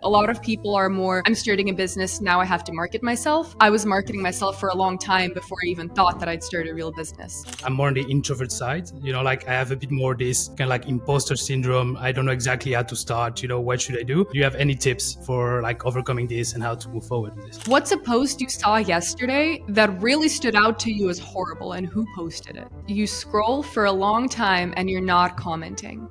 A lot of people are more, I'm starting a business, now I have to market myself. I was marketing myself for a long time before I even thought that I'd start a real business. I'm more on the introvert side, like I have a bit more this kind of like imposter syndrome. I don't know exactly how to start, what should I do? Do you have any tips for like overcoming this and how to move forward with this? What's a post you saw yesterday that really stood out to you as horrible, and who posted it? You scroll for a long time and you're not commenting.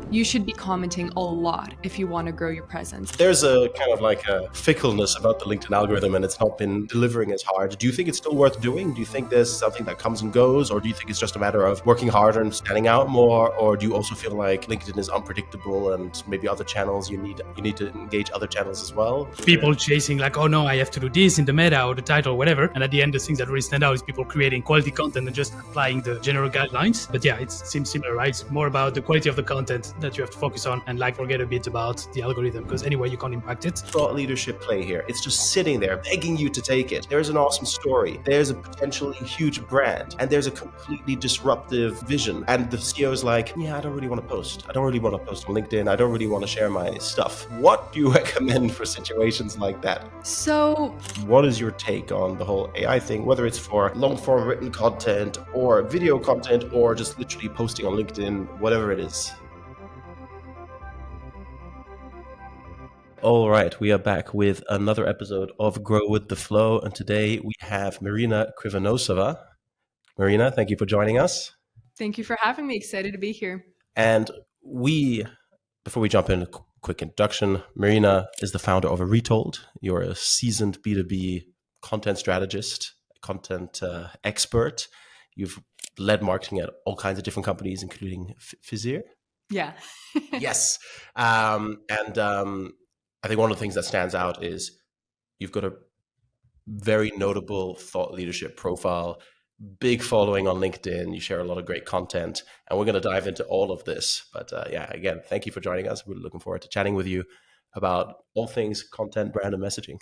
You should be commenting a lot if you want to grow your presence. There's a kind of like a fickleness about the LinkedIn algorithm, and it's not been delivering as hard. Do you think it's still worth doing? Do you think there's something that comes and goes, or do you think it's just a matter of working harder and standing out more? Or do you also feel like LinkedIn is unpredictable and maybe other channels, you need to engage other channels as well? People chasing like, oh no, I have to do this in the meta or the title or whatever. And at the end, the things that really stand out is people creating quality content and just applying the general guidelines. But yeah, it seems similar, right? It's more about the quality of the content that you have to focus on and like forget a bit about the algorithm, because anyway, you can't impact it. Thought leadership play here. It's just sitting there begging you to take it. There's an awesome story. There's a potentially huge brand, and there's a completely disruptive vision. And the CEO is like, yeah, I don't really want to post. I don't really want to post on LinkedIn. I don't really want to share my stuff. What do you recommend for situations like that? So, what is your take on the whole AI thing, whether it's for long form written content or video content or just literally posting on LinkedIn, whatever it is? All right, we are back with another episode of Grow with the Flow, and today we have Marina Krivonossova. Marina, thank you for joining us. Thank you for having me. Excited to be here. And before we jump in, a quick introduction. Marina is the founder of Retold. You're a seasoned B2B content strategist, content expert. You've led marketing at all kinds of different companies, including Fizier. Yeah. Yes. I think one of the things that stands out is you've got a very notable thought leadership profile, big following on LinkedIn. You share a lot of great content, and we're going to dive into all of this. But again, thank you for joining us. We're looking forward to chatting with you about all things content, brand, and messaging.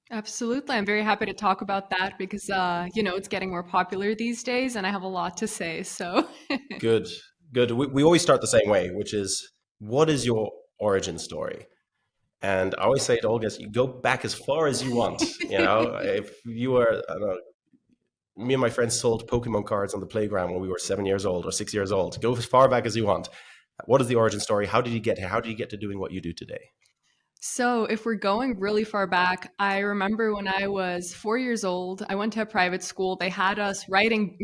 Absolutely. I'm very happy to talk about that because, it's getting more popular these days and I have a lot to say. So Good. We always start the same way, which is, what is your origin story? And I always say to all guests, you go back as far as you want. If you were, me and my friends sold Pokemon cards on the playground when we were 7 years old or 6 years old. Go as far back as you want. What is the origin story? How did you get here? How did you get to doing what you do today? So if we're going really far back, I remember when I was 4 years old, I went to a private school. They had us writing,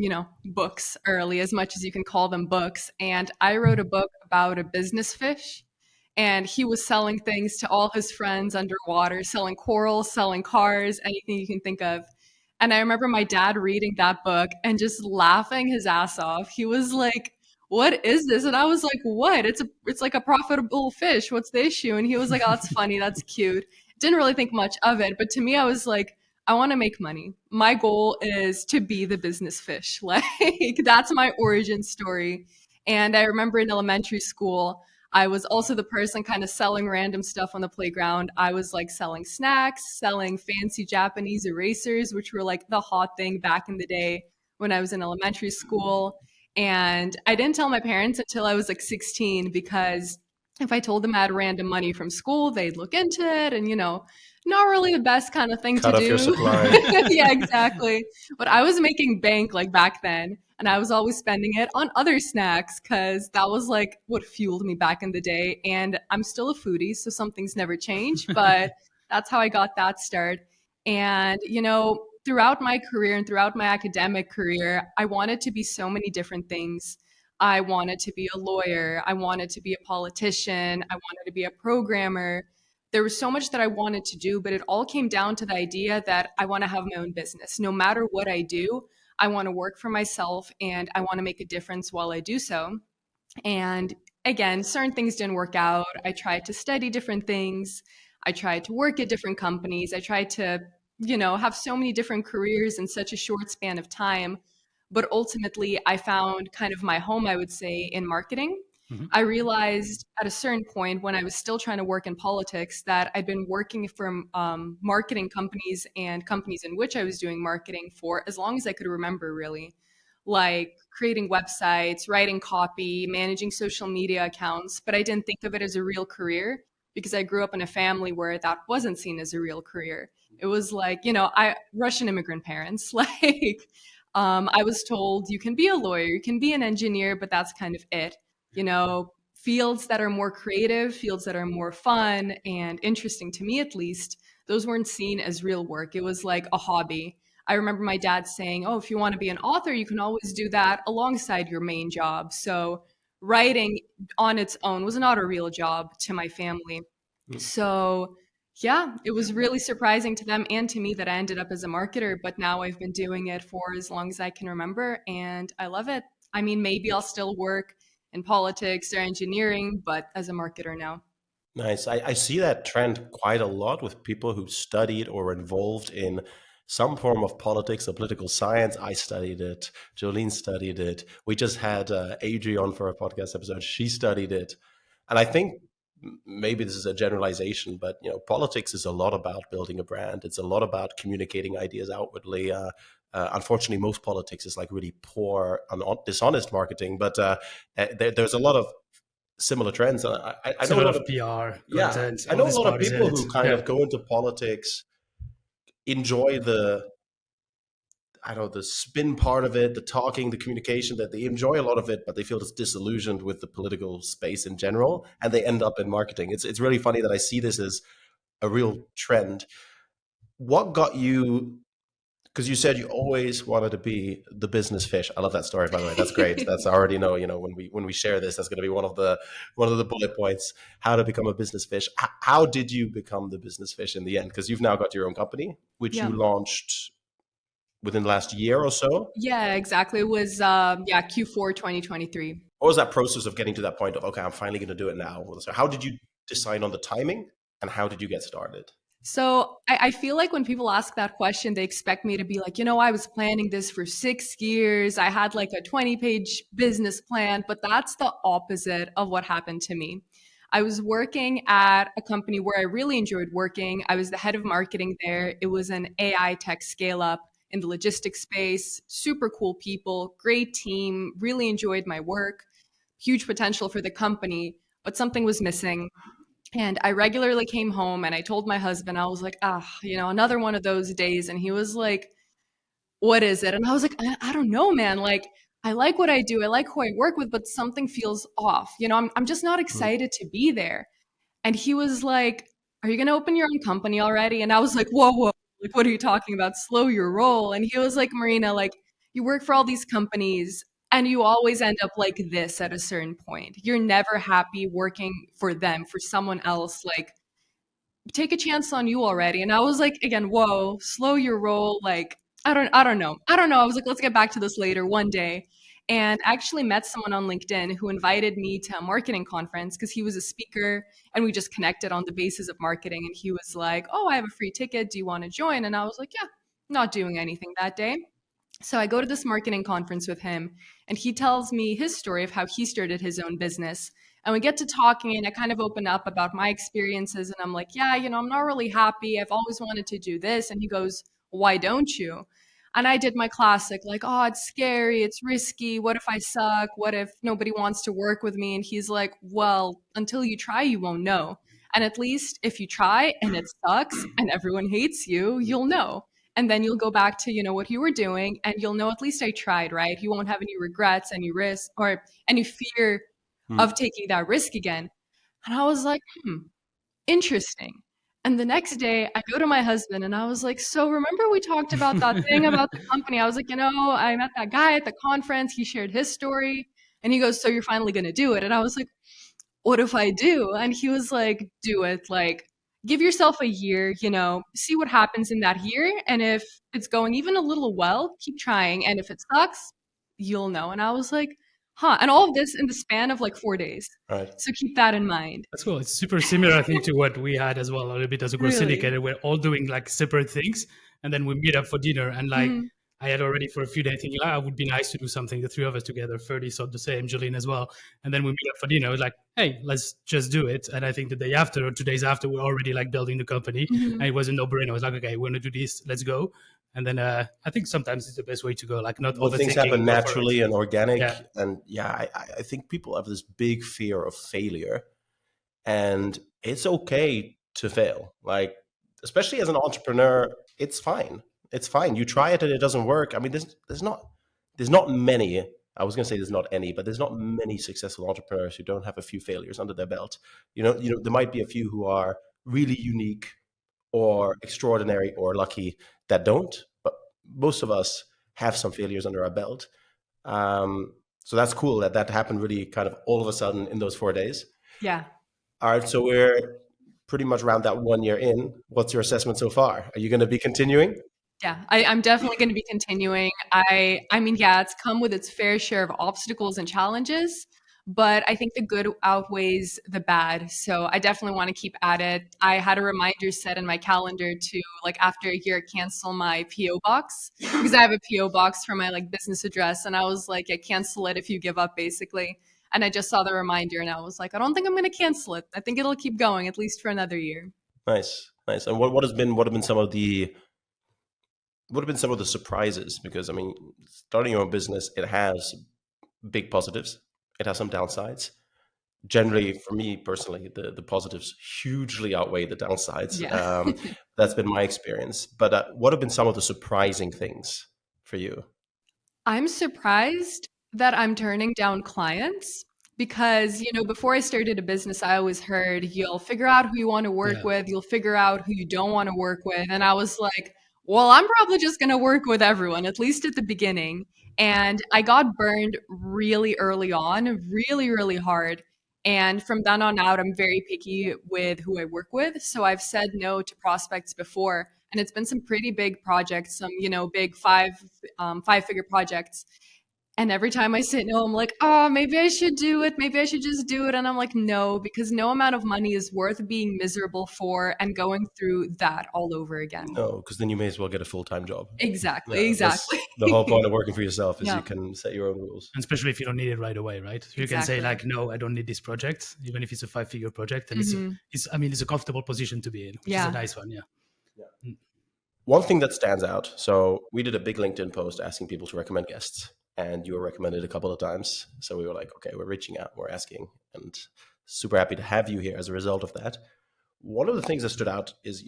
books early, as much as you can call them books. And I wrote a book about a business fish. And he was selling things to all his friends underwater, selling coral, selling cars, anything you can think of. And I remember my dad reading that book and just laughing his ass off. He was like, "What is this?" And I was like, "What? It's like a profitable fish. What's the issue?" And he was like, "Oh, that's funny. That's cute." Didn't really think much of it. But to me, I was like, I want to make money. My goal is to be the business fish. Like, that's my origin story. And I remember in elementary school, I was also the person kind of selling random stuff on the playground. I was like selling snacks, selling fancy Japanese erasers, which were like the hot thing back in the day when I was in elementary school. And I didn't tell my parents until I was like 16, because if I told them I had random money from school, they'd look into it and, not really the best kind of thing Cut to off do. your supply. Yeah, exactly. But I was making bank like back then. And I was always spending it on other snacks because that was like what fueled me back in the day. And I'm still a foodie, so some things never change, but that's how I got that start. And, throughout my career and throughout my academic career, I wanted to be so many different things. I wanted to be a lawyer. I wanted to be a politician. I wanted to be a programmer. There was so much that I wanted to do, but it all came down to the idea that I want to have my own business. No matter what I do, I want to work for myself and I want to make a difference while I do so. And again, certain things didn't work out. I tried to study different things. I tried to work at different companies. I tried to, have so many different careers in such a short span of time. But ultimately, I found kind of my home, I would say, in marketing. I realized at a certain point when I was still trying to work in politics that I'd been working for marketing companies and companies in which I was doing marketing for as long as I could remember, really, like creating websites, writing copy, managing social media accounts. But I didn't think of it as a real career because I grew up in a family where that wasn't seen as a real career. It was like, I Russian immigrant parents, like I was told you can be a lawyer, you can be an engineer, but that's kind of it. Fields that are more creative, fields that are more fun and interesting to me at least, those weren't seen as real work. It was like a hobby. I remember my dad saying, "Oh, if you want to be an author, you can always do that alongside your main job." So writing on its own was not a real job to my family. So yeah, it was really surprising to them and to me that I ended up as a marketer, but now I've been doing it for as long as I can remember and I love it. I mean, maybe I'll still work in politics or engineering, but as a marketer now. Nice. I see that trend quite a lot with people who studied or were involved in some form of politics or political science. I studied it. Jolene studied it. We just had Adri on for a podcast episode. She studied it. And I think maybe this is a generalization, but politics is a lot about building a brand. It's a lot about communicating ideas outwardly. Unfortunately, most politics is like really poor and dishonest marketing. But there's a lot of similar trends. I It's a know a lot lot of of PR yeah, content, I all know a these lot of parties in people it. who kind Yeah. of go into politics, enjoy the spin part of it, the talking, the communication, that they enjoy a lot of it, but they feel just disillusioned with the political space in general, and they end up in marketing. It's really funny that I see this as a real trend. What got you? Because you said you always wanted to be the business fish. I love that story, by the way. That's great. That's I already know. When we share this, that's going to be one of the bullet points. How to become a business fish. How did you become the business fish in the end? Because you've now got your own company, which Yeah. you launched within the last year or so. Yeah, exactly. It was Q4 2023. What was that process of getting to that point of, okay, I'm finally going to do it now? So how did you decide on the timing, and how did you get started? So I feel like when people ask that question, they expect me to be like, I was planning this for 6 years. I had like a 20-page business plan, but that's the opposite of what happened to me. I was working at a company where I really enjoyed working. I was the head of marketing there. It was an AI tech scale up in the logistics space, super cool people, great team, really enjoyed my work, huge potential for the company, but something was missing. And I regularly came home and I told my husband, I was like, another one of those days. And he was like, what is it? And I was like, I don't know, man. Like, I like what I do. I like who I work with, but something feels off. I'm just not Hmm. excited to be there. And he was like, "Are you going to open your own company already?" And I was like, "Whoa, whoa. Like, what are you talking about? Slow your roll." And he was like, "Marina, like, you work for all these companies and you always end up like this at a certain point. You're never happy working for them, for someone else. Like, take a chance on you already." And I was like, again, whoa, slow your roll. Like, I don't know. I don't know. I was like, let's get back to this later one day. And I actually met someone on LinkedIn who invited me to a marketing conference because he was a speaker and we just connected on the basis of marketing. And he was like, "Oh, I have a free ticket. Do you want to join?" And I was like, "Yeah, not doing anything that day." So I go to this marketing conference with him, and he tells me his story of how he started his own business. And we get to talking, and I kind of open up about my experiences. And I'm like, "Yeah, I'm not really happy. I've always wanted to do this." And he goes, "Why don't you?" And I did my classic, like, "Oh, it's scary. It's risky. What if I suck? What if nobody wants to work with me?" And he's like, "Well, until you try, you won't know. And at least if you try and it sucks and everyone hates you, you'll know. And then you'll go back to what you were doing and you'll know at least I tried, right? You won't have any regrets, any risk, or any fear Hmm. of taking that risk again." And I was like, interesting. And the next day I go to my husband and I was like, "So remember we talked about that thing about the company?" I was like, "I met that guy at the conference. He shared his story." And he goes, "So you're finally going to do it?" And I was like, "What if I do?" And he was like, "Do it. Like, give yourself a year, see what happens in that year. And if it's going even a little well, keep trying. And if it sucks, you'll know." And I was like, huh. And all of this in the span of like 4 days. Right. So keep that in mind. That's cool. It's super similar, I think, to what we had as well, a little bit as a growth Really. syndicate. We're all doing like separate things, and then we meet up for dinner. And like, Mhm. I had already for a few days thinking, it would be nice to do something, the three of us together, 30, so the same, Jolene as well. And then we meet up for dinner. I was like, hey, let's just do it. And I think the day after or 2 days after, we're already like building the company. Mhm. And it was a no-brainer. I was like, okay, we're going to do this. Let's go. And then I think sometimes it's the best way to go, like not When things overthinking, happen go for it. naturally and organic, Yeah. and yeah, I think people have this big fear of failure, and it's okay to fail. Like, especially as an entrepreneur, it's fine. It's fine. You try it and it doesn't work. I mean, there's not many. I was going to say there's not any, but there's not many successful entrepreneurs who don't have a few failures under their belt. There might be a few who are really unique or extraordinary or lucky that don't, but most of us have some failures under our belt. So that's cool that happened really kind of all of a sudden in those 4 days. Yeah. All right, so we're pretty much around that 1 year in. What's your assessment so far? Are you going to be continuing? Yeah, I'm definitely going to be continuing. I mean, yeah, it's come with its fair share of obstacles and challenges, but I think the good outweighs the bad. So I definitely want to keep at it. I had a reminder set in my calendar to, like, after a year, cancel my PO box because I have a PO box for my like business address, and I was like, yeah, cancel it if you give up, basically. And I just saw the reminder, and I was like, I don't think I'm going to cancel it. I think it'll keep going at least for another year. Nice, nice. And what have been some of the surprises? Because I mean, starting your own business, it has big positives. It has some downsides. Generally, for me personally, the positives hugely outweigh the downsides. Yeah. That's been my experience. But what have been some of the surprising things for you? I'm surprised that I'm turning down clients because, before I started a business, I always heard you'll figure out who you want to work Yeah. with, you'll figure out who you don't want to work with. And I was like, well, I'm probably just going to work with everyone, at least at the beginning. And I got burned really early on, really, really hard. And from then on out, I'm very picky with who I work with. So I've said no to prospects before. And it's been some pretty big projects, some, big five-figure projects. And every time I say no, I'm like, oh, maybe I should do it. Maybe I should just do it. And I'm like, no, because no amount of money is worth being miserable for and going through that all over again. No, because then you may as well get a full-time job. Exactly, Yeah, that's exactly. the whole point of working for yourself is Yeah, you can set your own rules. And especially if you don't need it right away, right? So you can say exactly. like, no, I don't need this project, even if it's a 5-figure project. And Hmm. it's a comfortable position to be in, which is a Yeah. nice one. Yeah. Yeah. One thing that stands out, so we did a big LinkedIn post asking people to recommend guests, and you were recommended a couple of times. So we were like, okay, we're reaching out, we're asking, and super happy to have you here as a result of that. One of the things that stood out is,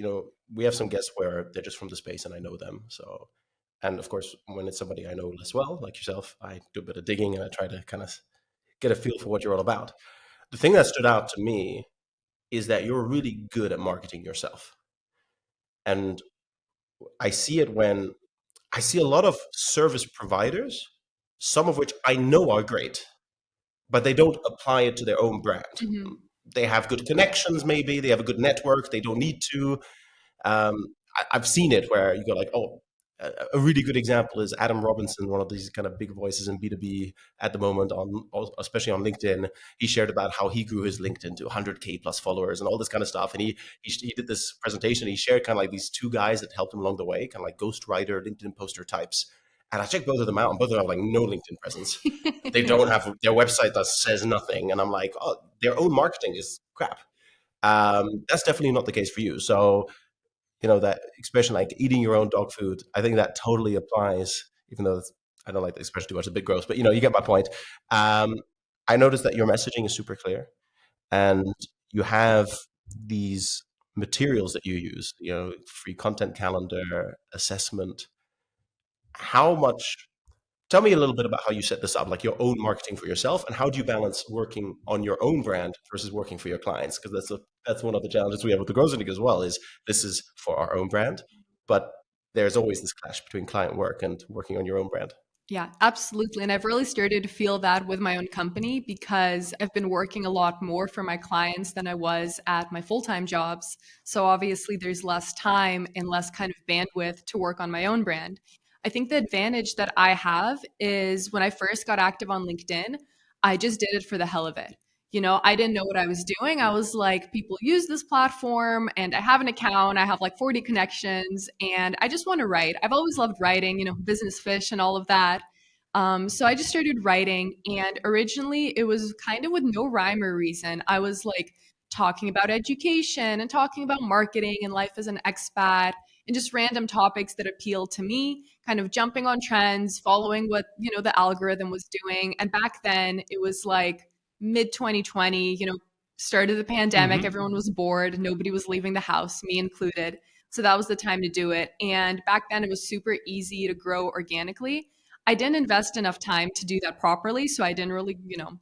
we have some guests where they're just from the space and I know them. So, and of course, when it's somebody I know less well, like yourself, I do a bit of digging and I try to kind of get a feel for what you're all about. The thing that stood out to me is that you're really good at marketing yourself. And I see it when I see a lot of service providers, some of which I know are great, but they don't apply it to their own brand. Hmm. They have good connections, maybe they have a good network. They don't need to. I've seen it where you go like, oh, a really good example is Adam Robinson, one of these kind of big voices in B2B at the moment, especially on LinkedIn. He shared about how he grew his LinkedIn to 100K plus followers and all this kind of stuff. And he did this presentation. He shared kind of like these two guys that helped him along the way, kind of like ghostwriter, LinkedIn poster types. And I checked both of them out, and both of them have like no LinkedIn presence. They don't have their website that says nothing. And I'm like, oh, their own marketing is crap. That's definitely not the case for you. So that expression like eating your own dog food, I think that totally applies, even though I don't like the expression too much, it's a bit gross, but you get my point. um, I noticed that your messaging is super clear, and you have these materials that you use, free content calendar, assessment. How much Tell me a little bit about how you set this up, like your own marketing for yourself, and how do you balance working on your own brand versus working for your clients? Because that's one of the challenges we have with the Grow Syndicate as well. Is this is for our own brand, but there's always this clash between client work and working on your own brand. Yeah, absolutely. And I've really started to feel that with my own company because I've been working a lot more for my clients than I was at my full-time jobs. So obviously there's less time and less kind of bandwidth to work on my own brand. I think the advantage that I have is when I first got active on LinkedIn, I just did it for the hell of it. I didn't know what I was doing. I was like, people use this platform and I have an account. I have like 40 connections and I just want to write. I've always loved writing, business fish and all of that. So I just started writing. And originally it was kind of with no rhyme or reason. I was like talking about education and talking about marketing and life as an expat and just random topics that appeal to me, kind of jumping on trends, following what, the algorithm was doing. And back then it was like mid 2020, Started the pandemic, Hmm. everyone was bored, nobody was leaving the house, me included. So that was the time to do it. And back then it was super easy to grow organically. I didn't invest enough time to do that properly, so I didn't really,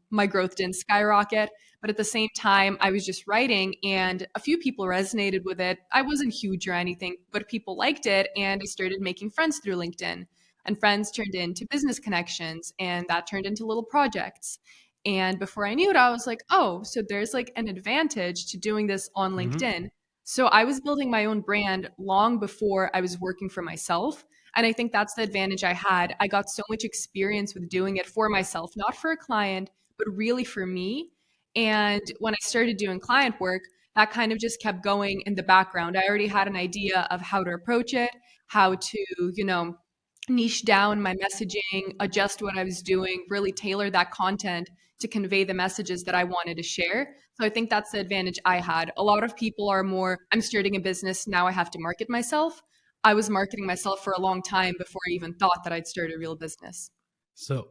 my growth didn't skyrocket. But at the same time, I was just writing and a few people resonated with it. I wasn't huge or anything, but people liked it. And I started making friends through LinkedIn. And friends turned into business connections, and that turned into little projects. And before I knew it, I was like, oh, so there's like an advantage to doing this on Hmm. LinkedIn. So I was building my own brand long before I was working for myself. And I think that's the advantage I had. I got so much experience with doing it for myself, not for a client, but really for me. And when I started doing client work, that kind of just kept going in the background. I already had an idea of how to approach it, how to, niche down my messaging, adjust what I was doing, really tailor that content to convey the messages that I wanted to share. So I think that's the advantage I had. A lot of people are more, I'm starting a business, now I have to market myself. I was marketing myself for a long time before I even thought that I'd start a real business. So,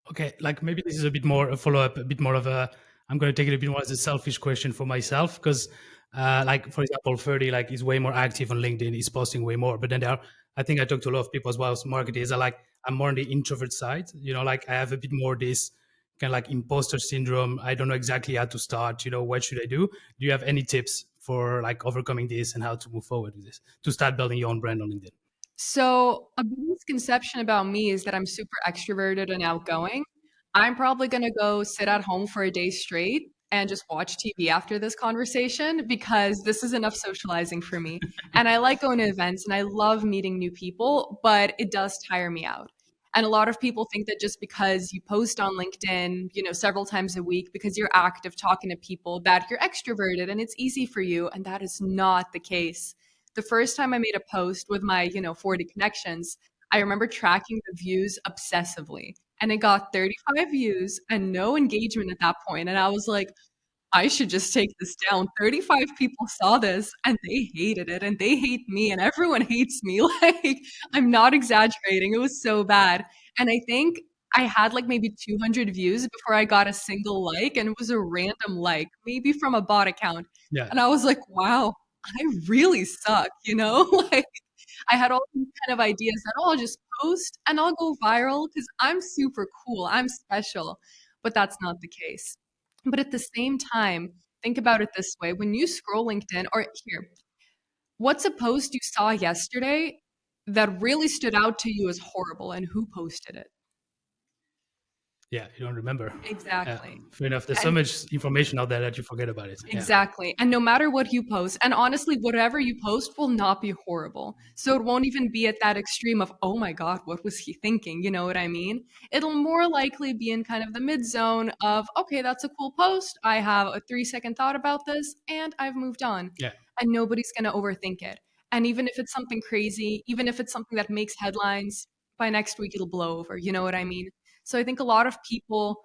okay, like maybe this is a bit more a follow up, a bit more of a. I'm going to take it a bit more as a selfish question for myself because, like for example, Ferdy like is way more active on LinkedIn, is posting way more. But then there, are, I think I talk to a lot of people as well as marketers. I'm more on the introvert side. Like I have a bit more this kind of like imposter syndrome. I don't know exactly how to start. What should I do? Do you have any tips for like overcoming this and how to move forward with this to start building your own brand on LinkedIn? So, a big misconception about me is that I'm super extroverted and outgoing. I'm probably going to go sit at home for a day straight and just watch TV after this conversation because this is enough socializing for me. And I like going to events and I love meeting new people, but it does tire me out. And a lot of people think that just because you post on LinkedIn, several times a week because you're active talking to people that you're extroverted and it's easy for you, and that is not the case. The first time I made a post with my, 40 connections, I remember tracking the views obsessively. And it got 35 views and no engagement at that point. And I was like, I should just take this down. 35 people saw this and they hated it and they hate me and everyone hates me. Like, I'm not exaggerating. It was so bad. And I think I had like maybe 200 views before I got a single like, and it was a random like, maybe from a bot account. Yeah, And I was like, wow, I really suck, Like, I had all these kind of ideas that, oh, I'll just post and I'll go viral because I'm super cool. I'm special. But that's not the case. But at the same time, think about it this way. When you scroll LinkedIn, or here, what's a post you saw yesterday that really stood out to you as horrible and who posted it? yeah, you don't remember. Yeah, Exactly. fair enough. There's so And much information out there that you forget about it. Yeah, exactly. And no matter what you post, and honestly, whatever you post will not be horrible. So it won't even be at that extreme of, oh my God, what was he thinking? You know what I mean? It'll more likely be in kind of the mid zone of, okay, that's a cool post. I have a 3-second thought about this and I've moved on. yeah, And nobody's going to overthink it. And even if it's something crazy, even if it's something that makes headlines, by next week it'll blow over. You know what I mean? So I think a lot of people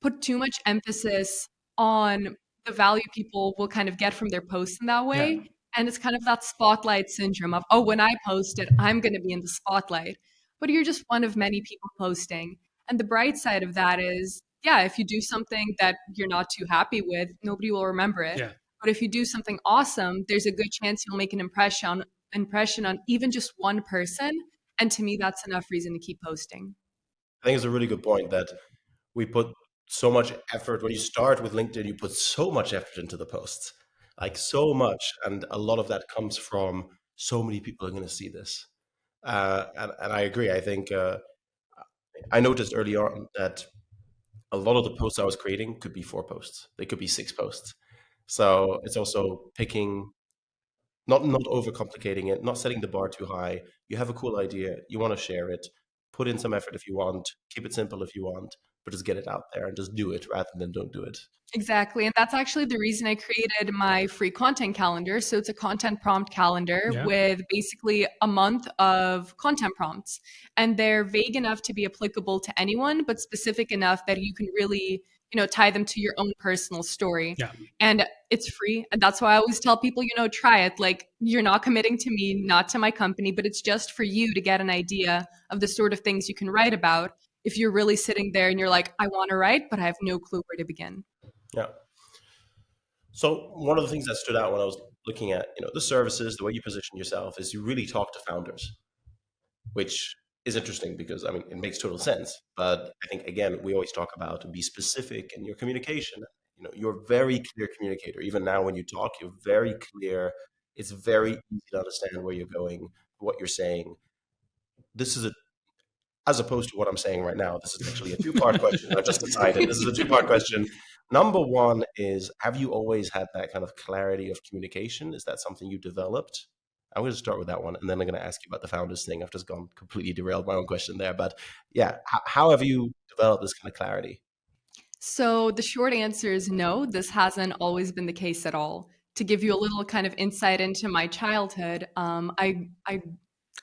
put too much emphasis on the value people will kind of get from their posts in that yeah, way. And it's kind of that spotlight syndrome of, oh, when I post it, I'm going to be in the spotlight. But you're just one of many people posting. And the bright side of that is, yeah, if you do something that you're not too happy with, nobody will remember it. yeah. But if you do something awesome, there's a good chance you'll make an impression on even just one person. And to me, that's enough reason to keep posting. I think it's a really good point that we put so much effort. When you start with LinkedIn, you put so much effort into the posts, like so much. And a lot of that comes from so many people are going to see this. And I agree. I think I noticed early on that a lot of the posts I was creating could be 4 posts. They could be 6 posts. So it's also picking, not overcomplicating it, not setting the bar too high. You have a cool idea, you want to share it, put in some effort if you want, keep it simple if you want, but just get it out there and just do it rather than don't do it. Exactly. And that's actually the reason I created my free content calendar. So it's a content prompt calendar Yeah. with basically a month of content prompts. And they're vague enough to be applicable to anyone, but specific enough that you can really, tie them to your own personal story. Yeah. And it's free. And that's why I always tell people, try it. Like, you're not committing to me, not to my company, but it's just for you to get an idea of the sort of things you can write about if you're really sitting there and you're like, I want to write, but I have no clue where to begin. Yeah. So one of the things that stood out when I was looking at, the services, the way you position yourself, is you really talk to founders, which is interesting because I mean it makes total sense. But I think again we always talk about be specific in your communication. You're a very clear communicator. Even now when you talk, you're very clear. It's very easy to understand where you're going, what you're saying. This is a as opposed to what I'm saying right now. This is actually a two-part question. I just decided this is a two-part question. Number one is, have you always had that kind of clarity of communication? Is that something you developed? I'm going to start with that one, and then I'm going to ask you about the founders thing. I've just gone completely derailed my own question there, but yeah, how have you developed this kind of clarity? So the short answer is no, this hasn't always been the case at all. To give you a little kind of insight into my childhood, I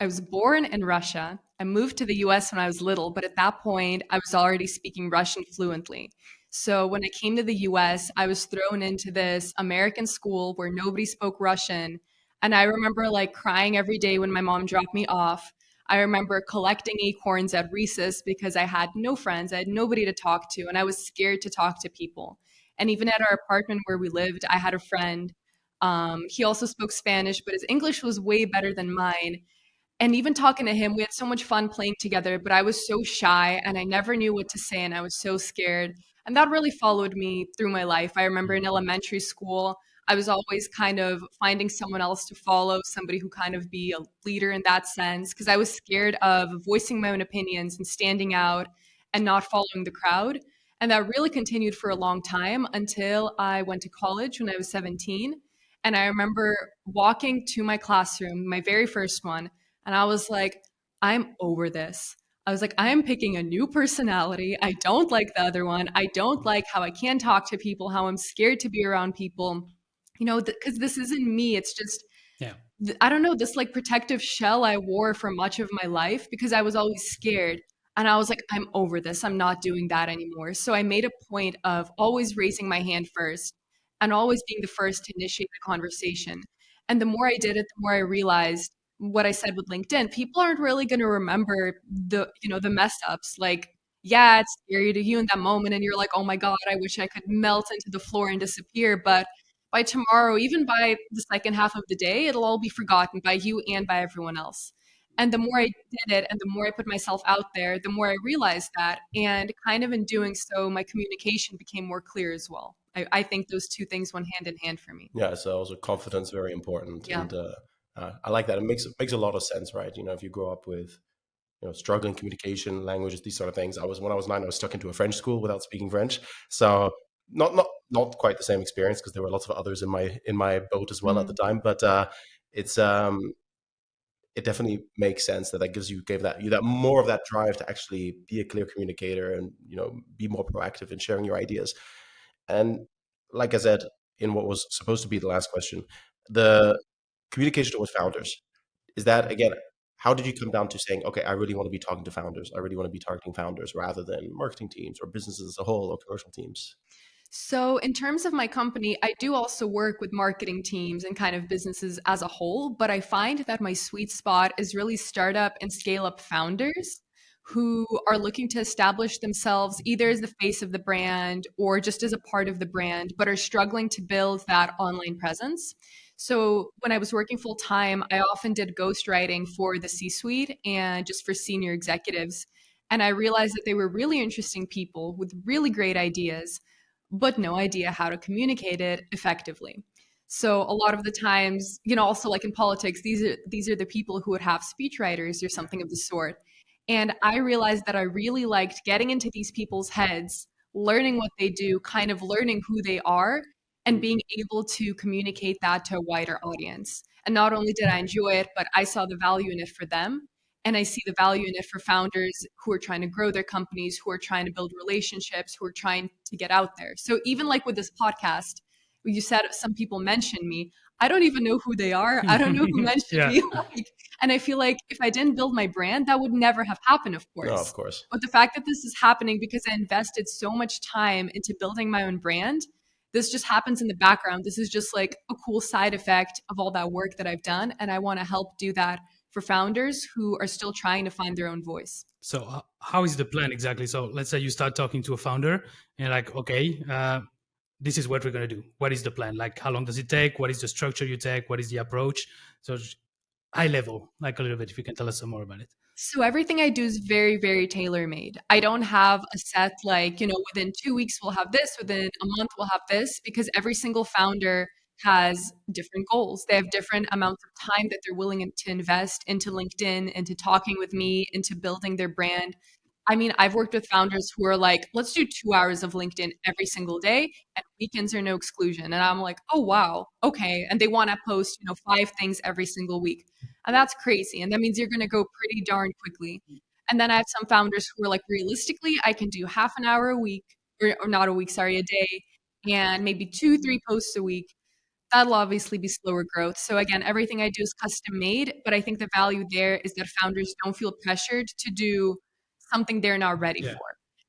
was born in Russia. I moved to the US when I was little, but at that point, I was already speaking Russian fluently. So when I came to the US, I was thrown into this American school where nobody spoke Russian. And I remember like crying every day when my mom dropped me off. I remember collecting acorns at recess because I had no friends, I had nobody to talk to, and I was scared to talk to people. And even at our apartment where we lived, I had a friend. He also spoke Spanish, but his English was way better than mine. And even talking to him, we had so much fun playing together, but I was so shy and I never knew what to say and I was so scared. And that really followed me through my life. I remember in elementary school, I was always kind of finding someone else to follow, somebody who kind of be a leader in that sense, because I was scared of voicing my own opinions and standing out and not following the crowd. And that really continued for a long time until I went to college when I was 17. And I remember walking to my classroom, my very first one, and I was like, I'm over this. I was like, I am picking a new personality. I don't like the other one. I don't like how I can talk to people, how I'm scared to be around people, because this isn't me. It's just, Yeah. I don't know, this like protective shell I wore for much of my life because I was always scared. And I was like, I'm over this. I'm not doing that anymore. So I made a point of always raising my hand first and always being the first to initiate the conversation. And the more I did it, the more I realized what I said with LinkedIn. People aren't really going to remember the mess ups. Like, yeah, it's scary to you in that moment. And you're like, oh my God, I wish I could melt into the floor and disappear. But by tomorrow, even by the second half of the day, it'll all be forgotten by you and by everyone else. And the more I did it and the more I put myself out there, the more I realized that. And kind of in doing so, my communication became more clear as well. I think those two things went hand in hand for me. Yeah, so also confidence very important, Yeah. and I like that. It makes a lot of sense, right? If you grow up with struggling communication, languages, these sort of things. When I was 9, I was stuck into a French school without speaking French, so not quite the same experience because there were lots of others in my boat as well at the Mhm. time. But it's it definitely makes sense that gave that you that more of that drive to actually be a clear communicator and be more proactive in sharing your ideas. And like I said, in what was supposed to be the last question, the communication towards founders, is that again, how did you come down to saying, okay, I really want to be talking to founders. I really want to be targeting founders rather than marketing teams or businesses as a whole or commercial teams? So, in terms of my company, I do also work with marketing teams and kind of businesses as a whole, but I find that my sweet spot is really startup and scale up founders who are looking to establish themselves either as the face of the brand or just as a part of the brand, but are struggling to build that online presence. So, when I was working full time, I often did ghostwriting for the C suite and just for senior executives. And I realized that they were really interesting people with really great ideas but no idea how to communicate it effectively. So a lot of the times, also like in politics, these are the people who would have speechwriters or something of the sort. And I realized that I really liked getting into these people's heads, learning what they do, kind of learning who they are, and being able to communicate that to a wider audience. And not only did I enjoy it, but I saw the value in it for them. And I see the value in it for founders who are trying to grow their companies, who are trying to build relationships, who are trying to get out there. So even like with this podcast, you said some people mention me. I don't even know who they are. I don't know who mentioned Yeah. me. And I feel like if I didn't build my brand, that would never have happened, of No, of course. course. But the fact that this is happening because I invested so much time into building my own brand, this just happens in the background. This is just like a cool side effect of all that work that I've done. And I want to help do that for founders who are still trying to find their own voice. So how is the plan exactly? So let's say you start talking to a founder and you're like, okay, this is what we're going to do. What is the plan? Like, how long does it take? What is the structure you take? What is the approach? So high level, like a little bit, if you can tell us some more about it. So everything I do is very, very tailor made. I don't have a set like, within 2 weeks we'll have this, within a month we'll have this, because every single founder has different goals. They have different amounts of time that they're willing to invest into LinkedIn, into talking with me, into building their brand. I mean, I've worked with founders who are like, let's do 2 hours of LinkedIn every single day, and weekends are no exclusion. And I'm like, oh, wow. Okay. And they want to post, 5 things every single week. And that's crazy. And that means you're going to go pretty darn quickly. And then I have some founders who are like, realistically, I can do half an hour a week, or not a week, sorry, a day, and maybe 2, 3 posts a week. That'll obviously be slower growth. So again, everything I do is custom made, but I think the value there is that founders don't feel pressured to do something they're not ready for.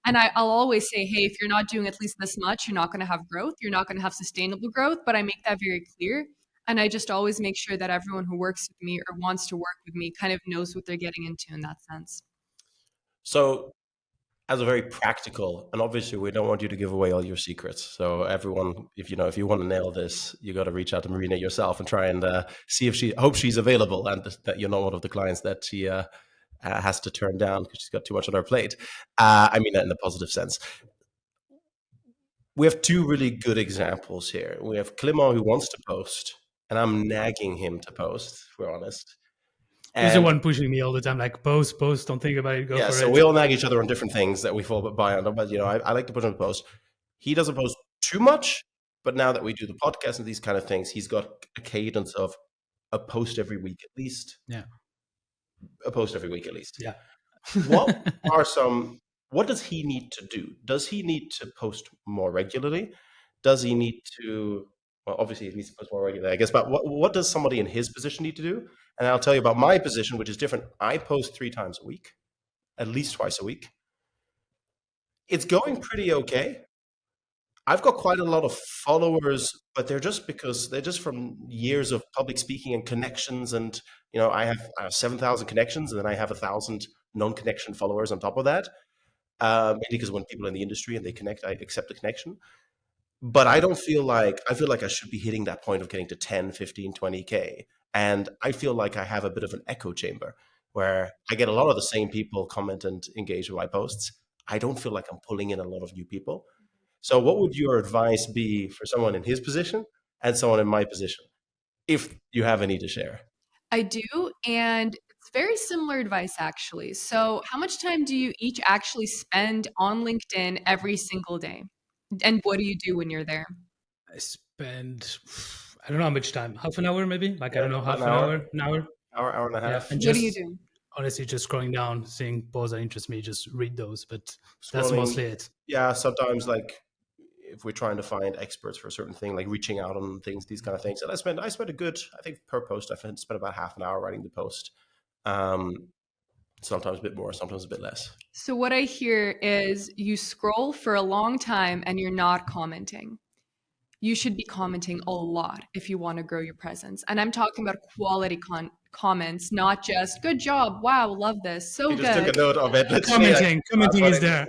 And I'll always say, hey, if you're not doing at least this much, you're not going to have growth. You're not going to have sustainable growth. But I make that very clear. And I just always make sure that everyone who works with me or wants to work with me kind of knows what they're getting into in that sense. So, as a very practical, and obviously we don't want you to give away all your secrets. So everyone, if you want to nail this, you got to reach out to Marina yourself and try and see if hope she's available, and that you're not one of the clients that she has to turn down because she's got too much on her plate. I mean that in a positive sense. We have two really good examples here. We have Clément, who wants to post, and I'm nagging him to post, if we're honest. He's the one pushing me all the time, like post, don't think about it, go for it. So we all nag each other on different things that we fall by on. But I like to push him to post. He doesn't post too much, but now that we do the podcast and these kind of things, he's got a cadence of a post every week at least. Yeah. A post every week at least. Yeah. What does he need to do? Does he need to post more regularly? Does he need to, well, obviously he needs to post more regularly, I guess, but what does somebody in his position need to do? And I'll tell you about my position, which is different. I post 3 times a week, at least twice a week. It's going pretty okay. I've got quite a lot of followers, but they're just from years of public speaking and connections. And, I have 7,000 connections, and then I have 1,000 non-connection followers on top of that. Mainly because when people in the industry and they connect, I accept the connection. But I feel like I should be hitting that point of getting to 10, 15, 20K. And I feel like I have a bit of an echo chamber where I get a lot of the same people comment and engage with my posts. I don't feel like I'm pulling in a lot of new people. So what would your advice be for someone in his position and someone in my position, if you have any to share? I do. And it's very similar advice, actually. So how much time do you each actually spend on LinkedIn every single day? And what do you do when you're there? I spend, I don't know how much time, half an hour maybe? Like, I don't know, half an hour? Hour and a half. Yeah, and what do you do? Honestly, just scrolling down, seeing posts that interest me, just read those. But that's Scrolling, mostly it. Yeah, sometimes like if we're trying to find experts for a certain thing, like reaching out on things, these kind of things. And I spend a good, I think per post, I spend about half an hour writing the post. Sometimes a bit more, sometimes a bit less. So what I hear is you scroll for a long time and you're not commenting. You should be commenting a lot if you want to grow your presence. And I'm talking about quality comments, not just good job, wow, love this, so good. Just took a note of it. Commenting is there.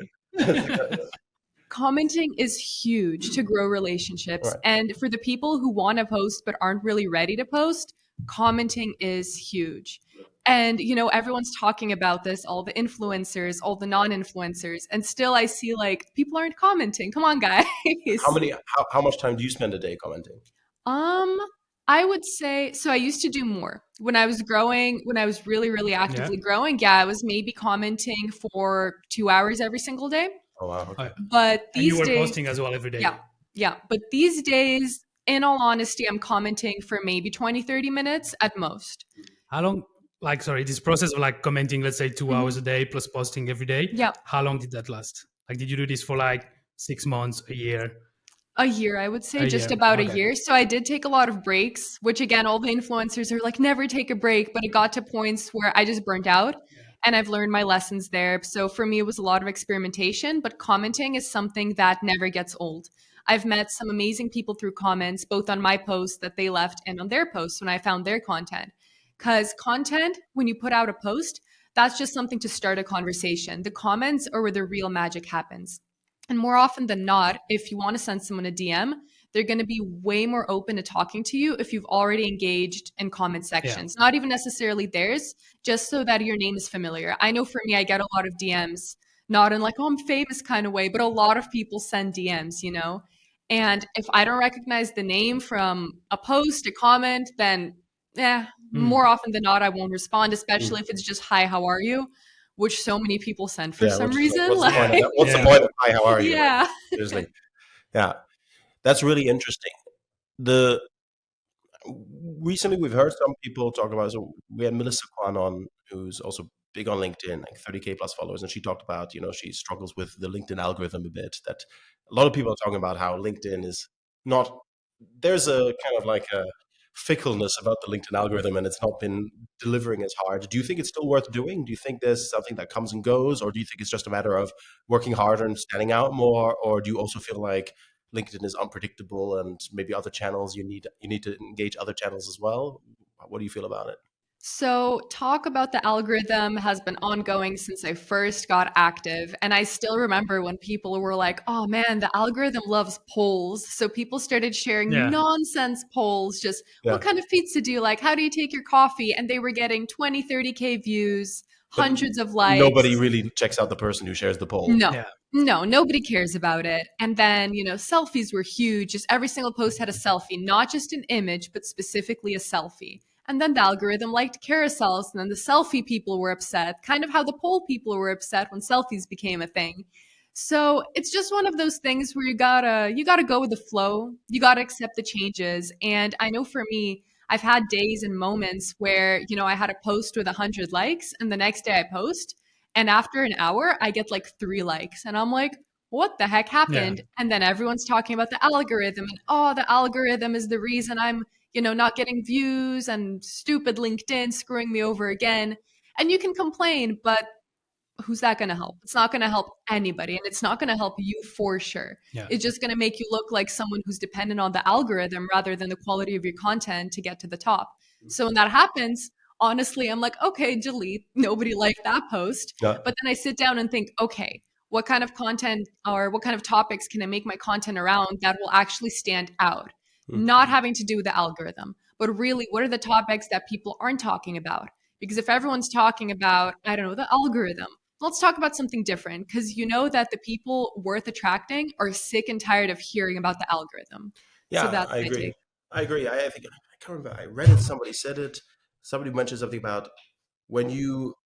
Commenting is huge to grow relationships. Right. And for the people who want to post but aren't really ready to post, commenting is huge. And, everyone's talking about this, all the influencers, all the non-influencers. And still I see like people aren't commenting. Come on, guys. How much time do you spend a day commenting? I would say, so I used to do more when I was growing, when I was really, really actively growing. Yeah, I was maybe commenting for 2 hours every single day. Oh, wow. Okay. But these and you were days, posting as well every day. Yeah. But these days, in all honesty, I'm commenting for maybe 20, 30 minutes at most. How long, this process of like commenting, let's say 2 hours a day plus posting every day. Yeah. How long did that last? Like, did you do this for like 6 months, a year? A year, I would say, just about a year. So I did take a lot of breaks, which again, all the influencers are like, never take a break. But it got to points where I just burnt out. And I've learned my lessons there. So for me, it was a lot of experimentation, but commenting is something that never gets old. I've met some amazing people through comments, both on my posts that they left and on their posts when I found their content. Because content, when you put out a post, that's just something to start a conversation. The comments are where the real magic happens. And more often than not, if you want to send someone a DM, they're going to be way more open to talking to you if you've already engaged in comment sections, not even necessarily theirs, just so that your name is familiar. I know for me, I get a lot of DMs, not in like, oh, I'm famous kind of way, but a lot of people send DMs, you know? And if I don't recognize the name from a post, a comment, then more often than not, I won't respond, especially if it's just, hi, how are you? Which so many people send for Yeah, some which is like, reason. what's the point of Yeah. that? What's the point of hi, how are you? Like, Yeah. seriously. Yeah, that's really interesting. The recently we've heard some people talk about. So we had Melissa Kwan on, who's also big on LinkedIn, like 30K plus followers, and she talked about, she struggles with the LinkedIn algorithm a bit. That a lot of people are talking about how LinkedIn is not. There's a kind of like a fickleness about the LinkedIn algorithm, and it's not been delivering as hard. Do you think it's still worth doing? Do you think there's something that comes and goes, or do you think it's just a matter of working harder and standing out more, or do you also feel like LinkedIn is unpredictable and maybe other channels you need to engage other channels as well? What do you feel about it? So, talk about the algorithm has been ongoing since I first got active. And I still remember when people were like, oh man, the algorithm loves polls. So, people started sharing Yeah. nonsense polls, just Yeah. what kind of pizza do you like? How do you take your coffee? And they were getting 20, 30K views, But hundreds of likes. nobody really checks out the person who shares the poll. No. Yeah. No, nobody cares about it. And then, selfies were huge. Just every single post had a selfie, not just an image, but specifically a selfie. And then the algorithm liked carousels, and then the selfie people were upset, kind of how the poll people were upset when selfies became a thing. So it's just one of those things where you gotta go with the flow. You gotta accept the changes. And I know for me, I've had days and moments where, I had a post with 100 likes, and the next day I post, and after an hour, I get like 3 likes. And I'm like, what the heck Yeah. happened? And then everyone's talking about the algorithm and, oh, the algorithm is the reason I'm, not getting views, and stupid LinkedIn screwing me over again. And you can complain, but who's that going to help? It's not going to help anybody, and it's not going to help you for sure. Yeah. It's just going to make you look like someone who's dependent on the algorithm rather than the quality of your content to get to the top. So when that happens, honestly, I'm like, okay, delete. Nobody liked that post. Yeah. But then I sit down and think, okay, what kind of content or what kind of topics can I make my content around that will actually stand out? Not having to do with the algorithm, but really, what are the topics that people aren't talking about? Because if everyone's talking about, I don't know, the algorithm, let's talk about something different, because you know that the people worth attracting are sick and tired of hearing about the algorithm. Yeah, So that's I my agree. take. I agree. I think I can't remember. I read it. Somebody said it. Somebody mentioned something about when you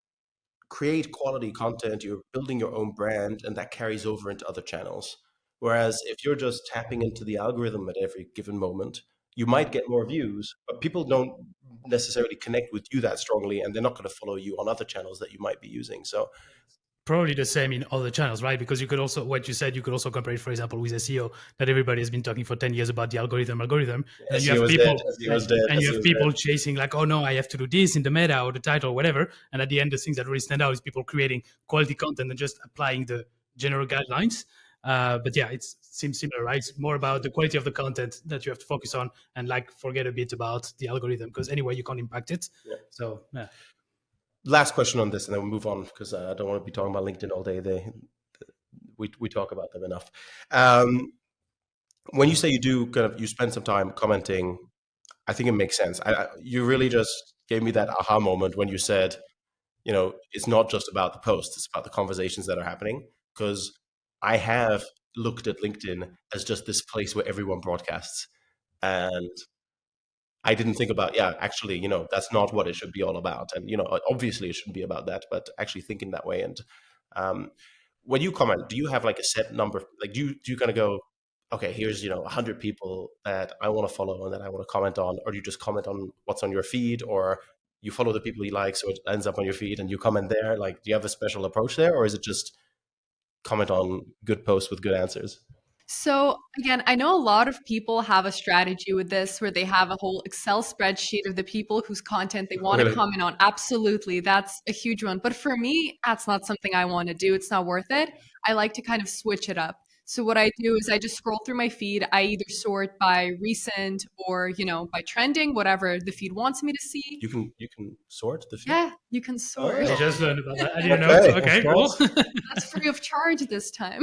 create quality content, you're building your own brand, and that carries over into other channels. Whereas if you're just tapping into the algorithm at every given moment, you might get more views, but people don't necessarily connect with you that strongly, and they're not going to follow you on other channels that you might be using. So Probably the same in other channels, right? Because you could also, what you said, you could also compare it, for example, with SEO, that everybody has been talking for 10 years about the algorithm, and you SEO have was people, dead. SEO was dead. and you SEO have was people dead. chasing like, oh no, I have to do this in the meta or the title or whatever. And at the end, the things that really stand out is people creating quality content and just applying the general guidelines. But yeah, it seems similar, right? It's more about the quality of the content that you have to focus on, and like forget a bit about the algorithm, because anyway, you can't impact it. Yeah. So yeah. Last question on this, and then we'll move on because I don't want to be talking about LinkedIn all day. We talk about them enough. When you say you spend some time commenting, I think it makes sense. You really just gave me that aha moment when you said, it's not just about the posts; it's about the conversations that are happening. Because I have looked at LinkedIn as just this place where everyone broadcasts, and I didn't think about, yeah, actually, that's not what it should be all about. And, obviously it shouldn't be about that, but actually thinking that way. And um, when you comment, do you have like a set number? Like, do you kind of go, okay, here's, 100 people that I want to follow and that I want to comment on, or do you just comment on what's on your feed, or you follow the people you like, so it ends up on your feed and you comment there? Like, do you have a special approach there, or is it just comment on good posts with good answers? So again, I know a lot of people have a strategy with this where they have a whole Excel spreadsheet of the people whose content they want to Really? comment on. Absolutely. That's a huge one. But for me, that's not something I want to do. It's not worth it. I like to kind of switch it up. So what I do is I just scroll through my feed. I either sort by recent or, by trending, whatever the feed wants me to see. You can sort the feed. Yeah, you can sort. I Oh, just learned about that. I didn't know. okay. Okay, cool. Nice. That's free of charge this time.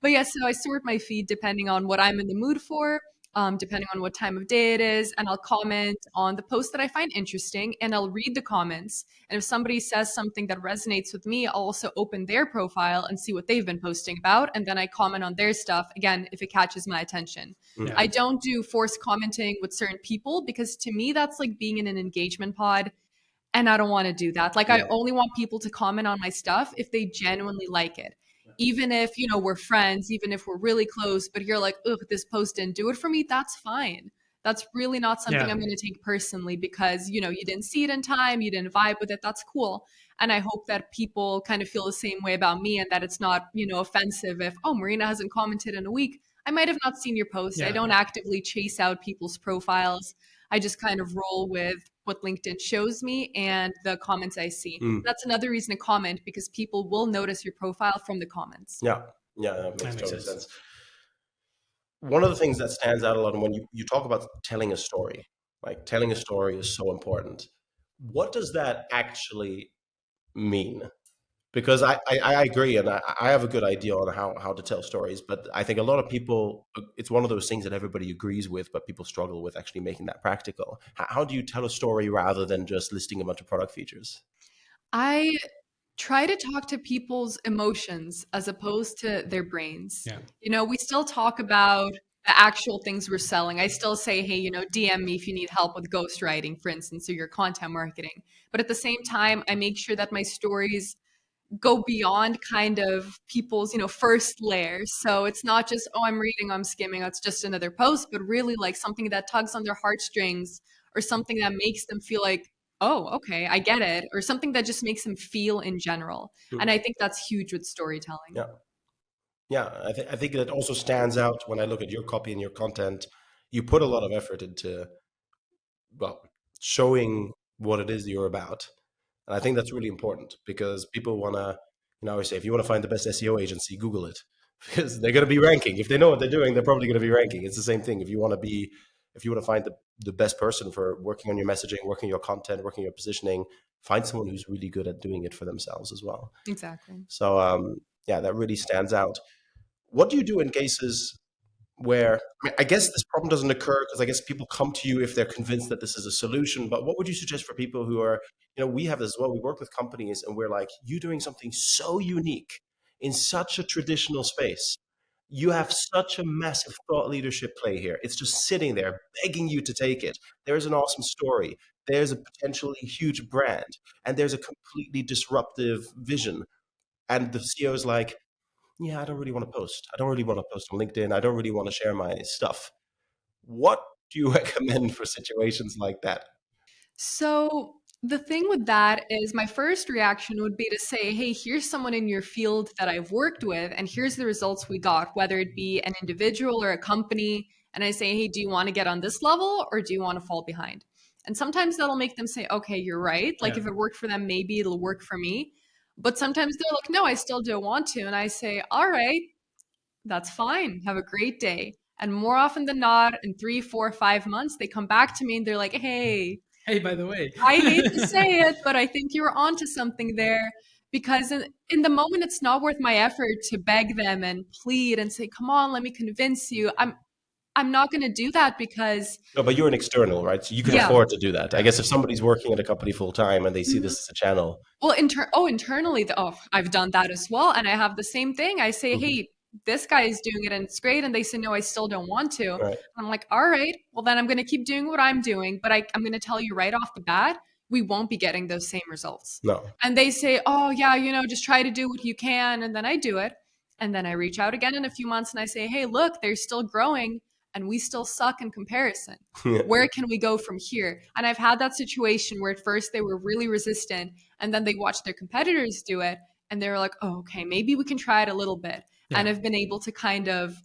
But yeah, so I sort my feed depending on what I'm in the mood for, depending on what time of day it is, and I'll comment on the post that I find interesting, and I'll read the comments. And if somebody says something that resonates with me, I'll also open their profile and see what they've been posting about, and then I comment on their stuff again if it catches my attention. Yeah. I don't do forced commenting with certain people because to me that's like being in an engagement pod. And I don't want to do that. Like, I Yeah. only want people to comment on my stuff if they genuinely like it. Even if, we're friends, even if we're really close, but you're like, ugh, this post didn't do it for me, that's fine. That's really not something Yeah. I'm going to take personally because, you didn't see it in time, you didn't vibe with it. That's cool. And I hope that people kind of feel the same way about me and that it's not, offensive if, oh, Marina hasn't commented in a week. I might have not seen your post. I Yeah. don't actively chase out people's profiles. I just kind of roll with what LinkedIn shows me and the comments I see. That's another reason to comment because people will notice your profile from the comments. Yeah. Yeah, that makes That makes total sense. sense. One of the things that stands out a lot when you talk about telling a story, like telling a story is so important. What does that actually mean? Because I agree, and I have a good idea on how to tell stories, but I think a lot of people, it's one of those things that everybody agrees with, but people struggle with actually making that practical. How do you tell a story rather than just listing a bunch of product features? I try to talk to people's emotions as opposed to their brains. Yeah. We still talk about the actual things we're selling. I still say, hey, DM me if you need help with ghostwriting, for instance, or your content marketing. But at the same time, I make sure that my stories go beyond kind of people's first layers. So it's not just, oh, I'm reading, I'm skimming, it's just another post, but really like something that tugs on their heartstrings or something that makes them feel like, oh, okay, I get it, or something that just makes them feel in general. And I think that's huge with storytelling. Yeah. Yeah, I think that also stands out when I look at your copy and your content. You put a lot of effort into, well, showing what it is you're about. And I think that's really important because people want to, I always say, if you want to find the best SEO agency, Google it because they're going to be ranking. If they know what they're doing, they're probably going to be ranking. It's the same thing. If you want to find the best person for working on your messaging, working your content, working your positioning, find someone who's really good at doing it for themselves as well. Exactly. So, yeah, that really stands out. What do you do in cases where I guess this problem doesn't occur because I guess people come to you if they're convinced that this is a solution. But what would you suggest for people who are, we have this as well. We work with companies and we're like, you doing something so unique in such a traditional space. You have such a massive thought leadership play here. It's just sitting there begging you to take it. There's an awesome story. There's a potentially huge brand and there's a completely disruptive vision. And the CEO is like, yeah, I don't really want to post. I don't really want to post on LinkedIn. I don't really want to share my stuff. What do you recommend for situations like that? So the thing with that is my first reaction would be to say, hey, here's someone in your field that I've worked with, and here's the results we got, whether it be an individual or a company. And I say, hey, do you want to get on this level or do you want to fall behind? And sometimes that'll make them say, okay, you're right. Like if it worked for them, maybe it'll work for me. But sometimes they're like, no, I still don't want to. And I say, all right, that's fine. Have a great day. And more often than not, in 3, 4, 5 months, they come back to me and they're like, hey, Hey, by the way. I hate to say it, but I think you're onto something there because in the moment, it's not worth my effort to beg them and plead and say, come on, let me convince you. I'm not going to do that because, No, but you're an external, right? So you can yeah. afford to do that. I guess if somebody's working at a company full time and they see this as a channel. Well, internally, I've done that as well. And I have the same thing. I say, hey, this guy is doing it and it's great. And they say, no, I still don't want to. Right. I'm like, all right, well, then I'm going to keep doing what I'm doing. But I'm going to tell you right off the bat, we won't be getting those same results. No. And they say, oh, yeah, just try to do what you can. And then I do it. And then I reach out again in a few months and I say, hey, look, they're still growing and we still suck in comparison. Where can we go from here? And I've had that situation where at first they were really resistant and then they watched their competitors do it and they were like, oh, okay, maybe we can try it a little bit. Yeah. And I've been able to kind of,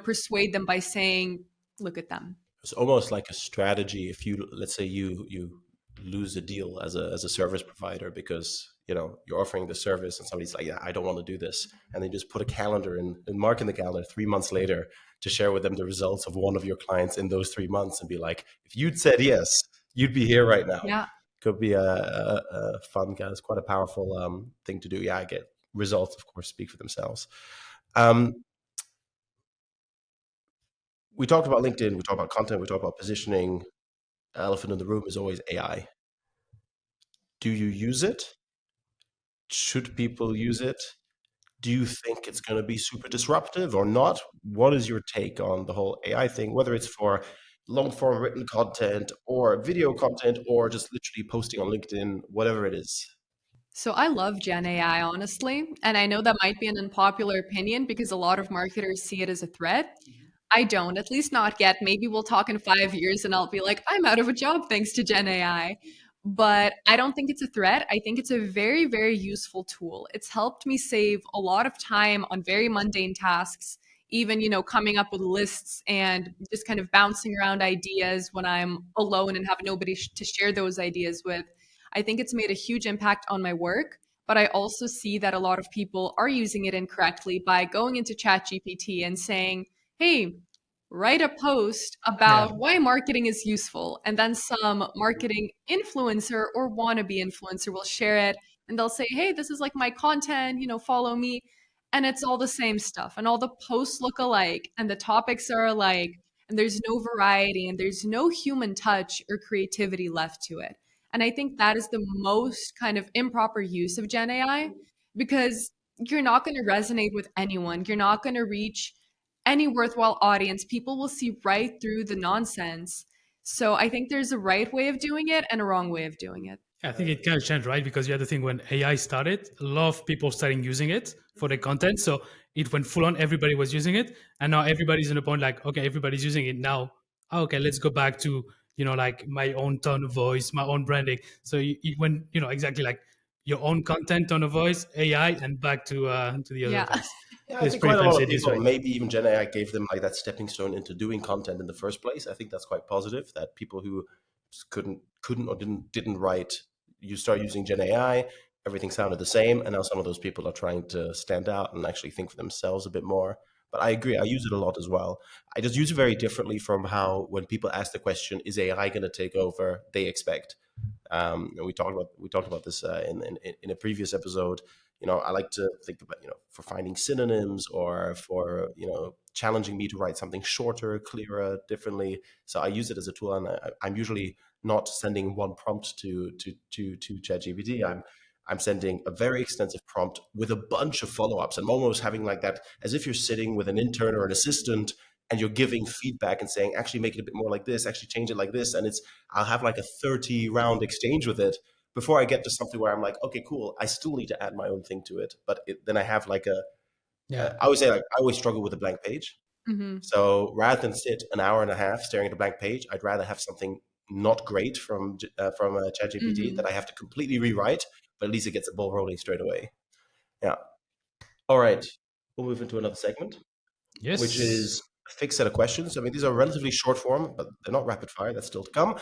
persuade them by saying, look at them. It's almost like a strategy. If you, let's say you lose a deal as a service provider because you're offering the service and somebody's like, yeah, I don't want to do this, and then just put a calendar and mark in the calendar 3 months later to share with them the results of one of your clients in those 3 months and be like, if you'd said yes, you'd be here right now. Yeah. Could be a fun guy. It's quite a powerful thing to do. Yeah, I get results, of course, speak for themselves. We talked about LinkedIn, we talked about content, we talked about positioning. Elephant in the room is always AI. Do you use it? Should people use it? Do you think it's going to be super disruptive or not? What is your take on the whole AI thing, whether it's for long form written content or video content or just literally posting on LinkedIn, whatever it is? So I love Gen AI, honestly. And I know that might be an unpopular opinion because a lot of marketers see it as a threat. I don't, at least not yet. Maybe we'll talk in 5 years and I'll be like, I'm out of a job thanks to Gen AI. But I don't think it's a threat. I think it's a very, very useful tool. It's helped me save a lot of time on very mundane tasks, even, coming up with lists and just kind of bouncing around ideas when I'm alone and have nobody to share those ideas with. I think it's made a huge impact on my work. But I also see that a lot of people are using it incorrectly by going into ChatGPT and saying, hey, write a post Yeah. about why marketing is useful. And then some marketing influencer or wannabe influencer will share it and they'll say, hey, this is like my content, follow me. And it's all the same stuff. And all the posts look alike and the topics are alike. And there's no variety and there's no human touch or creativity left to it. And I think that is the most kind of improper use of Gen AI because you're not going to resonate with anyone. You're not going to reach any worthwhile audience. People will see right through the nonsense. So I think there's a right way of doing it and a wrong way of doing it. I think it kind of changed, right? Because you had the thing when AI started, a lot of people starting using it for the content. So it went full on, everybody was using it. And now everybody's in a point like, okay, everybody's using it now. Okay, let's go back to, like my own tone of voice, my own branding. So you went, exactly like your own content, tone of voice, AI, and back to the other Yeah. things. Yeah, I It's think pretty quite a lot fancy of this people, way. maybe even Gen AI gave them like that stepping stone into doing content in the first place. I think that's quite positive that people who just couldn't or didn't write, you start using Gen AI, everything sounded the same, and now some of those people are trying to stand out and actually think for themselves a bit more. But I agree, I use it a lot as well. I just use it very differently from how when people ask the question, "Is AI going to take over?" They expect. And we talked about this in a previous episode. I like to think about for finding synonyms or for challenging me to write something shorter, clearer, differently. So I use it as a tool, and I'm usually not sending one prompt to ChatGPT. I'm sending a very extensive prompt with a bunch of follow-ups. I'm almost having like that as if you're sitting with an intern or an assistant and you're giving feedback and saying, actually make it a bit more like this, actually change it like this. And I'll have like a 30 round exchange with it before I get to something where I'm like, okay, cool. I still need to add my own thing to it. But then I have like Yeah. I always say, like, I always struggle with a blank page. Mm-hmm. So rather than sit an hour and a half staring at a blank page, I'd rather have something not great from ChatGPT Mm-hmm. that I have to completely rewrite, but at least it gets the ball rolling straight away. Yeah. All right. We'll move into another segment, which Yes. is a fixed set of questions. I mean, these are relatively short form, but they're not rapid fire. That's still to come.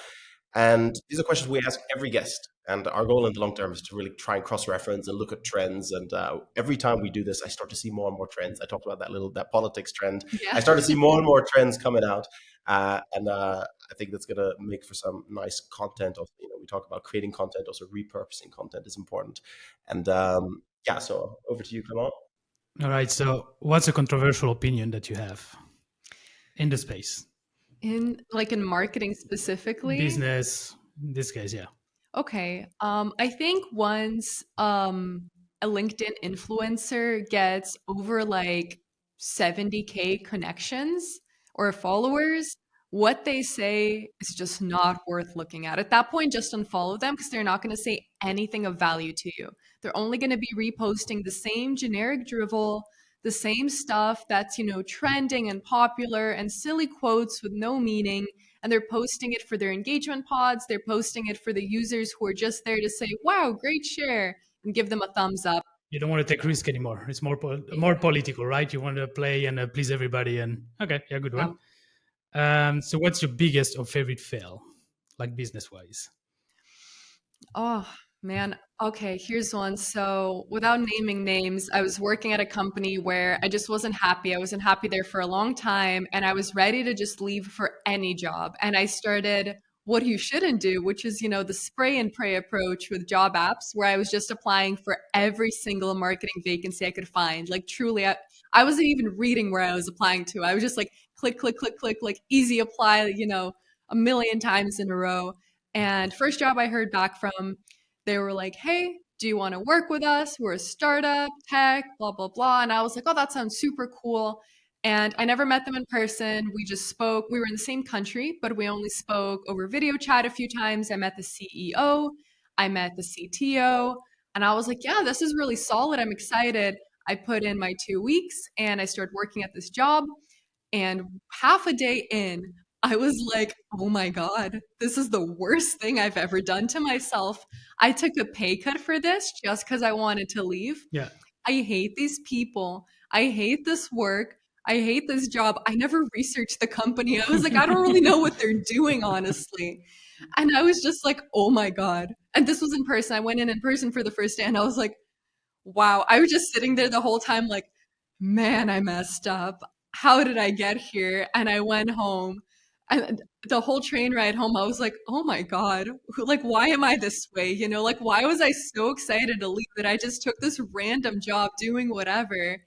And these are questions we ask every guest. And our goal in the long term is to really try and cross-reference and look at trends. And every time we do this, I start to see more and more trends. I talked about that politics trend. I Yeah. start to see more and more trends coming out, and I think that's going to make for some nice content. Also, we talk about creating content, also repurposing content is important. And yeah, so over to you, Clement. All right. So what's a controversial opinion that you have in the space? In marketing specifically. Business, in this case, yeah. Okay. I think once a LinkedIn influencer gets over like 70K connections or followers, what they say is just not worth looking at. At that point, just unfollow them because they're not going to say anything of value to you. They're only going to be reposting the same generic drivel, the same stuff that's, trending and popular and silly quotes with no meaning, and they're posting it for their engagement pods. They're posting it for the users who are just there to say, wow, great share, and give them a thumbs up. You don't want to take risk anymore. It's more political, right? You want to play and please everybody. And okay, yeah, good Yeah. one. So what's your biggest or favorite fail, like business wise? Oh, man. Okay, here's one. So, without naming names, I was working at a company where I just wasn't happy. I wasn't happy there for a long time, and I was ready to just leave for any job. And I started what you shouldn't do, which is, the spray and pray approach with job apps, where I was just applying for every single marketing vacancy I could find. Like, truly, I wasn't even reading where I was applying to. I was just like, click, click, click, click, like easy apply, a million times in a row. And first job I heard back from, they were like, "Hey, do you want to work with us? We're a startup, tech, blah, blah, blah." And I was like, "Oh, that sounds super cool." And I never met them in person. We just spoke. We were in the same country, but we only spoke over video chat a few times. I met the CEO, I met the CTO, and I was like, "Yeah, this is really solid. I'm excited." I put in my 2 weeks and I started working at this job. And half a day in, I was like, oh my God, this is the worst thing I've ever done to myself. I took a pay cut for this just because I wanted to leave. Yeah. I hate these people. I hate this work. I hate this job. I never researched the company. I was like, I don't really know what they're doing, honestly. And I was just like, oh my God. And this was in person. I went in person for the first day and I was like, wow. I was just sitting there the whole time, like, man, I messed up. How did I get here? And I went home. And the whole train ride home, I was like, oh my God, like, why am I this way? Like, why was I so excited to leave that I just took this random job doing whatever?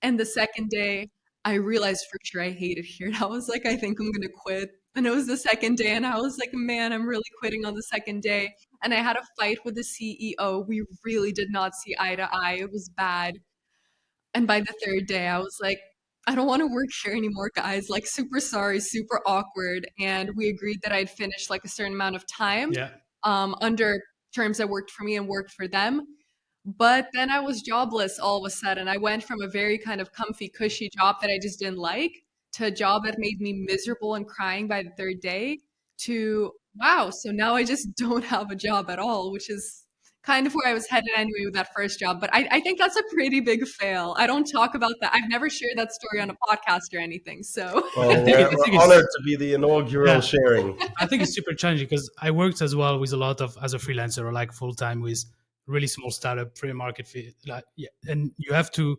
And the second day, I realized for sure I hated here. And I was like, I think I'm gonna quit. And it was the second day, and I was like, man, I'm really quitting on the second day. And I had a fight with the CEO. We really did not see eye to eye. It was bad. And by the third day, I was like, I don't want to work here anymore, guys. Like, super sorry, super awkward. And we agreed that I'd finish like a certain amount of time Yeah. under terms that worked for me and worked for them. But then I was jobless all of a sudden. I went from a very kind of comfy, cushy job that I just didn't like to a job that made me miserable and crying by the third day to, wow, so now I just don't have a job at all, which is kind of where I was headed anyway with that first job. But I think that's a pretty big fail. I don't talk about that. I've never shared that story on a podcast or anything. So Well, I think we're honored to be the inaugural yeah. sharing. I think it's super challenging because I worked as well with a lot of as a freelancer or like full time with really small startup pre market fit. Like, yeah, and you have to,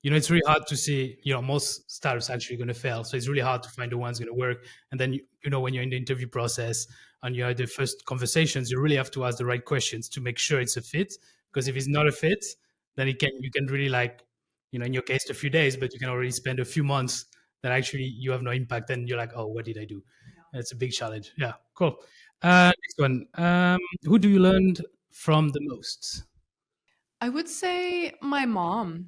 it's really hard to see. Most startups actually going to fail, so it's really hard to find the ones going to work. And then when you're in the interview process and you have the first conversations, you really have to ask the right questions to make sure it's a fit. Because if it's not a fit, then you can really like, in your case, a few days, but you can already spend a few months that actually you have no impact, and you're like, oh, what did I do? It's a big challenge. Yeah, cool. Next one. Who do you learn from the most? I would say my mom.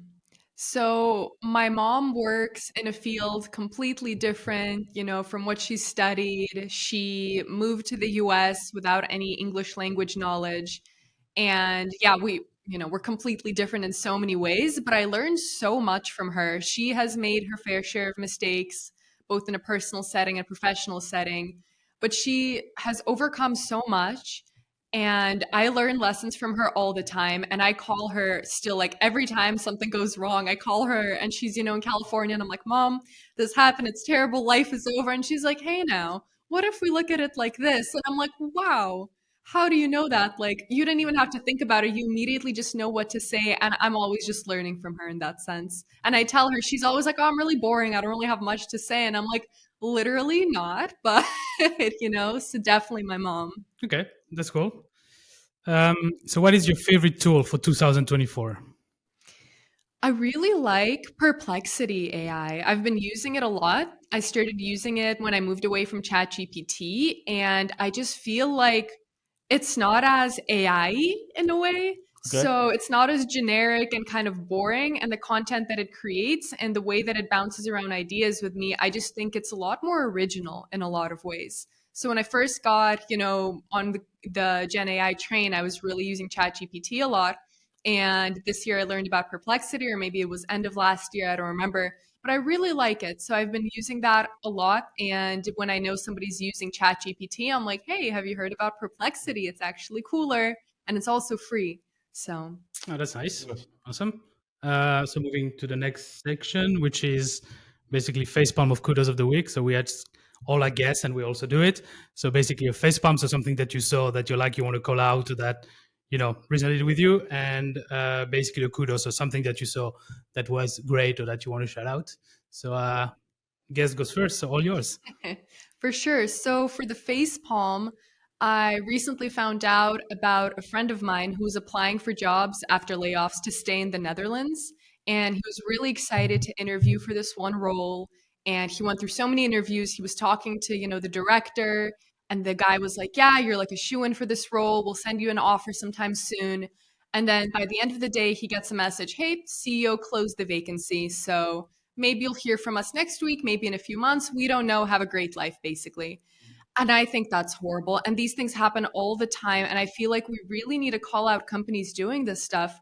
So my mom works in a field completely different, from what she studied. She moved to the US without any English language knowledge. And yeah, we're completely different in so many ways, but I learned so much from her. She has made her fair share of mistakes, both in a personal setting and professional setting, but she has overcome so much. And I learn lessons from her all the time. And I call her still, like, every time something goes wrong, I call her and she's, in California. And I'm like, Mom, this happened. It's terrible. Life is over. And she's like, hey, now, what if we look at it like this? And I'm like, wow, how do you know that? Like, you didn't even have to think about it. You immediately just know what to say. And I'm always just learning from her in that sense. And I tell her, she's always like, oh, I'm really boring. I don't really have much to say. And I'm like, literally not. But, so definitely my mom. Okay, that's cool. So, what is your favorite tool for 2024? I really like Perplexity AI. I've been using it a lot. I started using it when I moved away from ChatGPT, and I just feel like it's not as AI in a way. Okay. So it's not as generic and kind of boring, and the content that it creates and the way that it bounces around ideas with me, I just think it's a lot more original in a lot of ways. So when I first got, on the Gen AI train, I was really using ChatGPT a lot. And this year I learned about Perplexity, or maybe it was end of last year, I don't remember. But I really like it. So I've been using that a lot. And when I know somebody's using ChatGPT, I'm like, hey, have you heard about Perplexity? It's actually cooler and it's also free. So Oh, that's nice. Awesome. So moving to the next section, which is basically facepalm of kudos of the week. So we had all I guess, and we also do it. So basically, a face palm, so something that you saw that you like, you want to call out that resonated with you, and basically a kudos, so something that you saw that was great or that you want to shout out. So guess goes first. So all yours. For sure. So for the face palm, I recently found out about a friend of mine who's applying for jobs after layoffs to stay in the Netherlands. And he was really excited to interview for this one role. And he went through so many interviews. He was talking to, the director, and the guy was like, "Yeah, you're like a shoe-in for this role. We'll send you an offer sometime soon." And then by the end of the day, he gets a message, "Hey, CEO closed the vacancy. So maybe you'll hear from us next week, maybe in a few months. We don't know. Have a great life," basically. And I think that's horrible. And these things happen all the time. And I feel like we really need to call out companies doing this stuff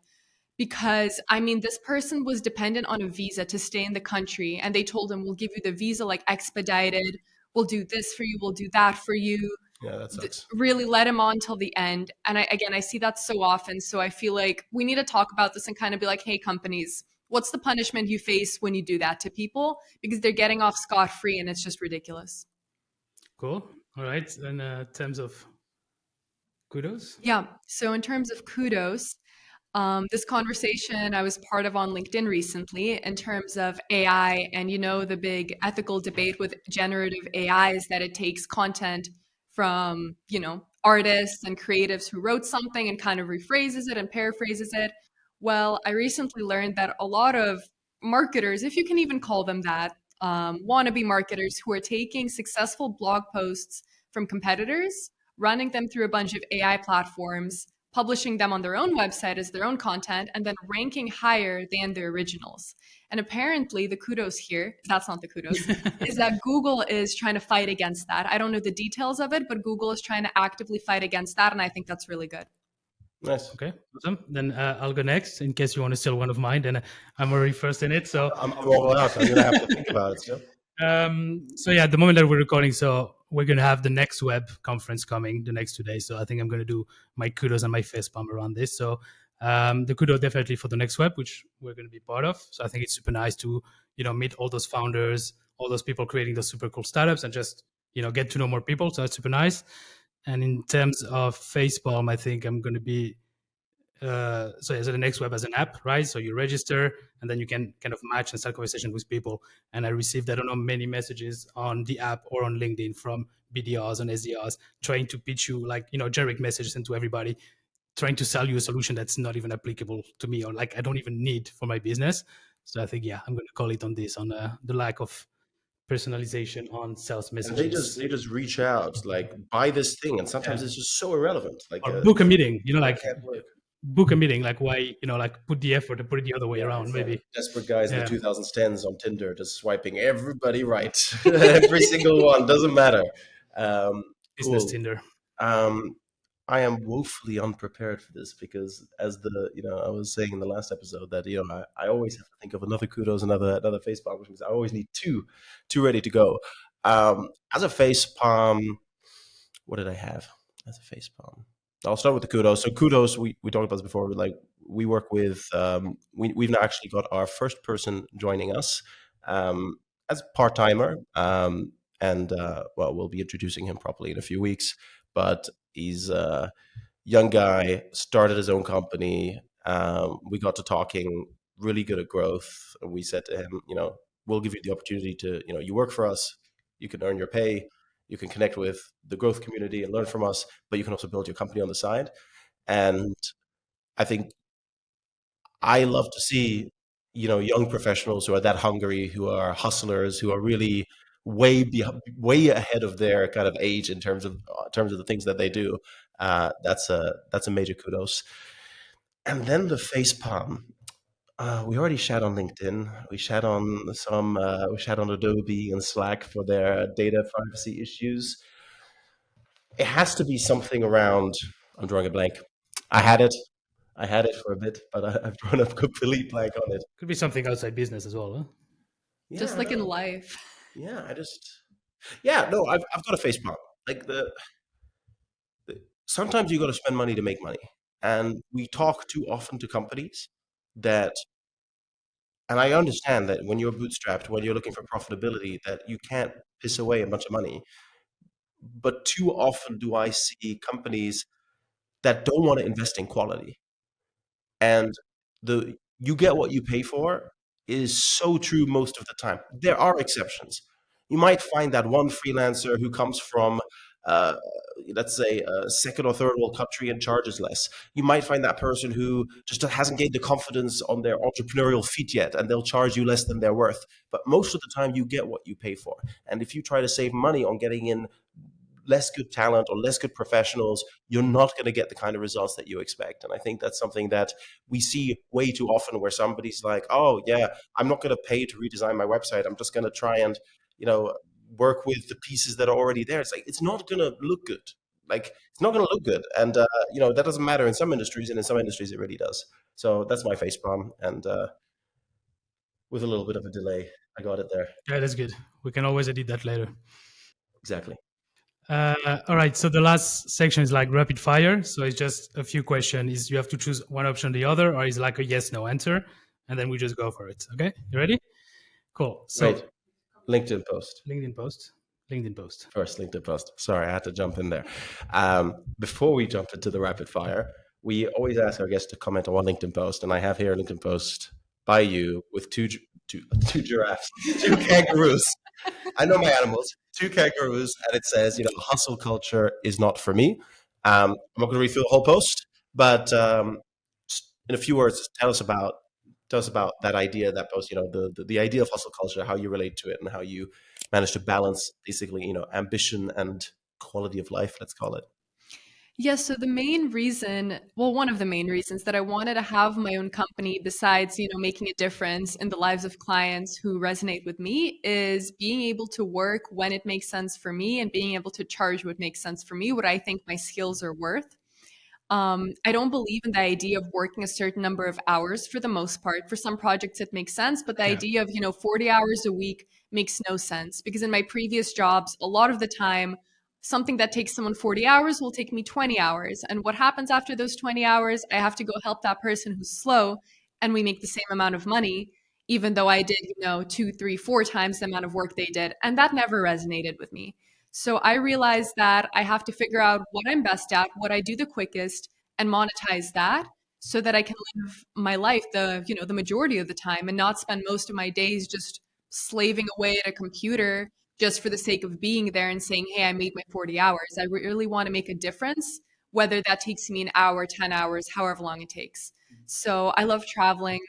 because, I mean, this person was dependent on a visa to stay in the country. And they told him, "We'll give you the visa like expedited. We'll do this for you. We'll do that for you." Yeah, that sucks. Really let him on till the end. And again, I see that so often. So I feel like we need to talk about this and kind of be like, "Hey, companies, what's the punishment you face when you do that to people? Because they're getting off scot free and it's just ridiculous." Cool. All right. And in terms of kudos. Yeah. So in terms of kudos, this conversation I was part of on LinkedIn recently in terms of AI, and the big ethical debate with generative AI is that it takes content from artists and creatives who wrote something and kind of rephrases it and paraphrases it. Well, I recently learned that a lot of marketers, if you can even call them that, wannabe marketers who are taking successful blog posts from competitors, running them through a bunch of AI platforms, publishing them on their own website as their own content, and then ranking higher than the originals. And apparently, the kudos here, that's not the kudos, is that Google is trying to fight against that. I don't know the details of it, but Google is trying to actively fight against that. And I think that's really good. Nice. Okay, awesome. Then I'll go next in case you want to steal one of mine. Then I'm already first in it. So I'm all out. I'm gonna have to think about it still. so yeah, at the moment that we're recording, so we're gonna have the next web conference coming the next 2 days. So I think I'm gonna do my kudos and my facepalm around this. So the kudos definitely for the next web, which we're gonna be part of. So I think it's super nice to meet all those founders, all those people creating those super cool startups, and just get to know more people. So that's super nice. And in terms of facepalm, I think I'm gonna be so the next web as an app, right? So you register and then you can kind of match and start conversation with people. And I received, I don't know, many messages on the app or on LinkedIn from BDRs and SDRs trying to pitch you like, generic messages into everybody, trying to sell you a solution that's not even applicable to me or like I don't even need for my business. So I think, yeah, I'm going to call it on this, on the lack of personalization on sales And messages. they just reach out like buy this thing, and sometimes it's just so irrelevant. Like Or book a meeting, like can't work. book a meeting, like why, like put the effort and put it the other way around, It's maybe. like desperate guys in Yeah. the 2010s on Tinder, just swiping everybody right, every single one doesn't matter. Business Cool. Tinder. I am woefully unprepared for this because, as I was saying in the last episode, that I always have to think of another kudos, another face palm, which means I always need two ready to go. As a face palm, what did I have as a face palm? I'll start with the kudos. So kudos, we talked about this before. Like we work with, we've now actually got our first person joining us as part timer, and well, we'll be introducing him properly in a few weeks. But he's a young guy, started his own company. We got to talking, really good at growth, and we said to him, we'll give you the opportunity to, you work for us, you can earn your pay, you can connect with the growth community and learn from us, but you can also build your company on the side. And I think I love to see, young professionals who are that hungry, who are hustlers, who are really way ahead of their kind of age in terms of the things that they do. That's a major kudos. And then the face palm. We already chat on LinkedIn. We chat on we chat on Adobe and Slack for their data privacy issues. It has to be something around. I'm drawing a blank. I had it. I had it for a bit, but I've drawn a complete blank on it. Could be something outside business as well, huh? Yeah, Just like in no. life. Yeah, yeah, no, I've got a face palm. Like sometimes you got to spend money to make money, and we talk too often to companies that. And I understand that when you're bootstrapped, when you're looking for profitability, that you can't piss away a bunch of money. But too often do I see companies that don't want to invest in quality. And the you get what you pay for is so true most of the time. There are exceptions. You might find that one freelancer who comes from, uh, let's say, a second or third world country and charges less. You might find that person who just hasn't gained the confidence on their entrepreneurial feet yet, and they'll charge you less than they're worth. But most of the time, you get what you pay for. And if you try to save money on getting in less good talent or less good professionals, you're not going to get the kind of results that you expect. And I think that's something that we see way too often, where somebody's like, oh yeah, I'm not going to pay to redesign my website. I'm just going to try and, work with the pieces that are already there. It's like, it's not going to look good. Like, it's not going to look good. And, that doesn't matter in some industries, and in some industries it really does. So that's my facepalm. And with a little bit of a delay, I got it there. Yeah, that's good. We can always edit that later. Exactly. All right, so the last section is like rapid fire. So it's just a few questions. You have to choose one option or the other, or it's like a yes, no answer, and then we just go for it. Okay, you ready? Cool. So Wait, LinkedIn post. LinkedIn post. LinkedIn post. First LinkedIn post. Sorry, I had to jump in there. Before we jump into the rapid fire, we always ask our guests to comment on one LinkedIn post, and I have here a LinkedIn post by you with two giraffes, two kangaroos. I know my animals, two kangaroos, and it says, hustle culture is not for me. I'm not going to read through the whole post, but just in a few words, tell us about that idea, that post, the idea of hustle culture, how you relate to it, and how you manage to balance basically, ambition and quality of life, let's call it. Yes, so the main reason, well, one of the main reasons that I wanted to have my own company, besides, making a difference in the lives of clients who resonate with me, is being able to work when it makes sense for me and being able to charge what makes sense for me, what I think my skills are worth. I don't believe in the idea of working a certain number of hours for the most part. For some projects, it makes sense, but the idea of, 40 hours a week makes no sense, because in my previous jobs, a lot of the time, something that takes someone 40 hours will take me 20 hours. And what happens after those 20 hours? I have to go help that person who's slow, and we make the same amount of money, even though I did, 2, 3, 4 times the amount of work they did. And that never resonated with me. So I realized that I have to figure out what I'm best at, what I do the quickest, and monetize that so that I can live my life the majority of the time and not spend most of my days just slaving away at a computer just for the sake of being there and saying, hey, I made my 40 hours. I really want to make a difference, whether that takes me an hour, 10 hours, however long it takes. So I love traveling.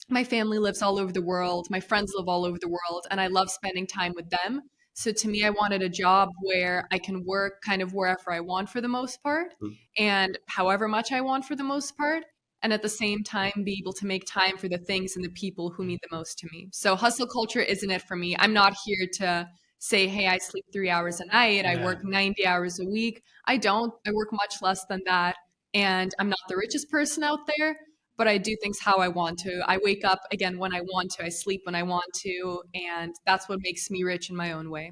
My family lives all over the world. My friends live all over the world, and I love spending time with them. So to me, I wanted a job where I can work kind of wherever I want for the most part, and however much I want for the most part, and at the same time be able to make time for the things and the people who mean the most to me. So hustle culture isn't it for me. I'm not here to say, hey, I sleep 3 hours a night, I work 90 hours a week. I don't. I work much less than that, and I'm not the richest person out there, but I do things how I want to. I wake up again when I want to. I sleep when I want to, and that's what makes me rich in my own way.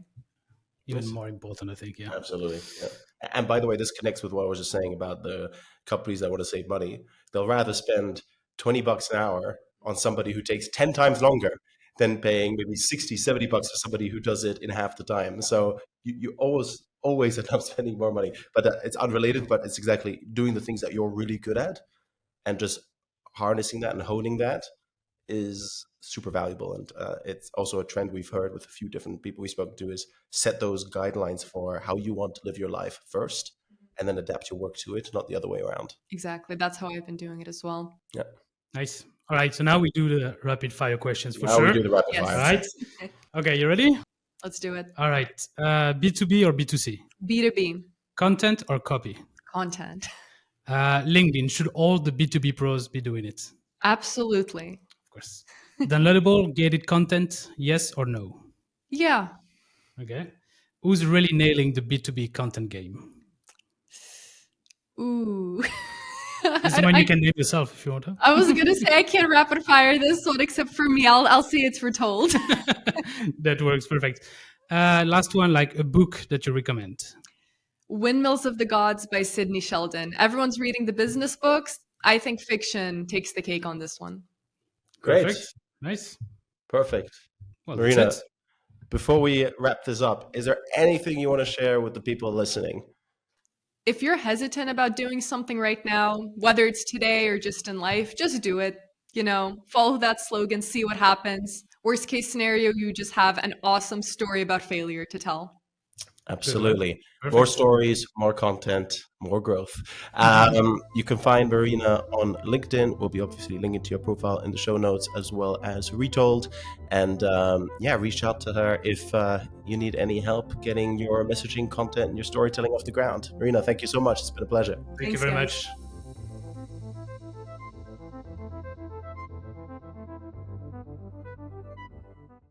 Even more important, I think. Yeah, absolutely. Yeah. And by the way, this connects with what I was just saying about the companies that want to save money. They'll rather spend $20 an hour on somebody who takes 10 times longer than paying maybe 60, $70 for somebody who does it in half the time. So you always end up spending more money. But it's unrelated, but it's exactly doing the things that you're really good at and just harnessing that and honing that is super valuable. And it's also a trend we've heard with a few different people we spoke to, is set those guidelines for how you want to live your life first, and then adapt your work to it, not the other way around. Exactly. That's how I've been doing it as well. Yeah. Nice. All right. So now we do the rapid fire questions for now sure. We do the rapid fire. All right. Okay. You ready? Let's do it. All right. B2B or B2C? B2B. Content or copy? Content. LinkedIn. Should all the B2B pros be doing it? Absolutely. Of course. Downloadable, gated content, yes or no? Yeah. Okay. Who's really nailing the B2B content game? Ooh. This is one you can name yourself if you want to. I was going to say I can't rapid fire this one, except for me. I'll say it's Retold. That works. Perfect. Last one, like a book that you recommend. Windmills of the Gods by Sidney Sheldon. Everyone's reading the business books. I think fiction takes the cake on this one. Great. Perfect. Nice. Perfect. Well, Marina, Before we wrap this up, is there anything you want to share with the people listening? If you're hesitant about doing something right now, whether it's today or just in life, just do it. Follow that slogan, see what happens. Worst case scenario, you just have an awesome story about failure to tell. Absolutely. Perfect. More stories, more content, more growth. You can find Marina on LinkedIn. We'll be obviously linking to your profile in the show notes, as well as Retold. And reach out to her if you need any help getting your messaging content and your storytelling off the ground. Marina, thank you so much. It's been a pleasure. Thank you Thanks, very guys. much.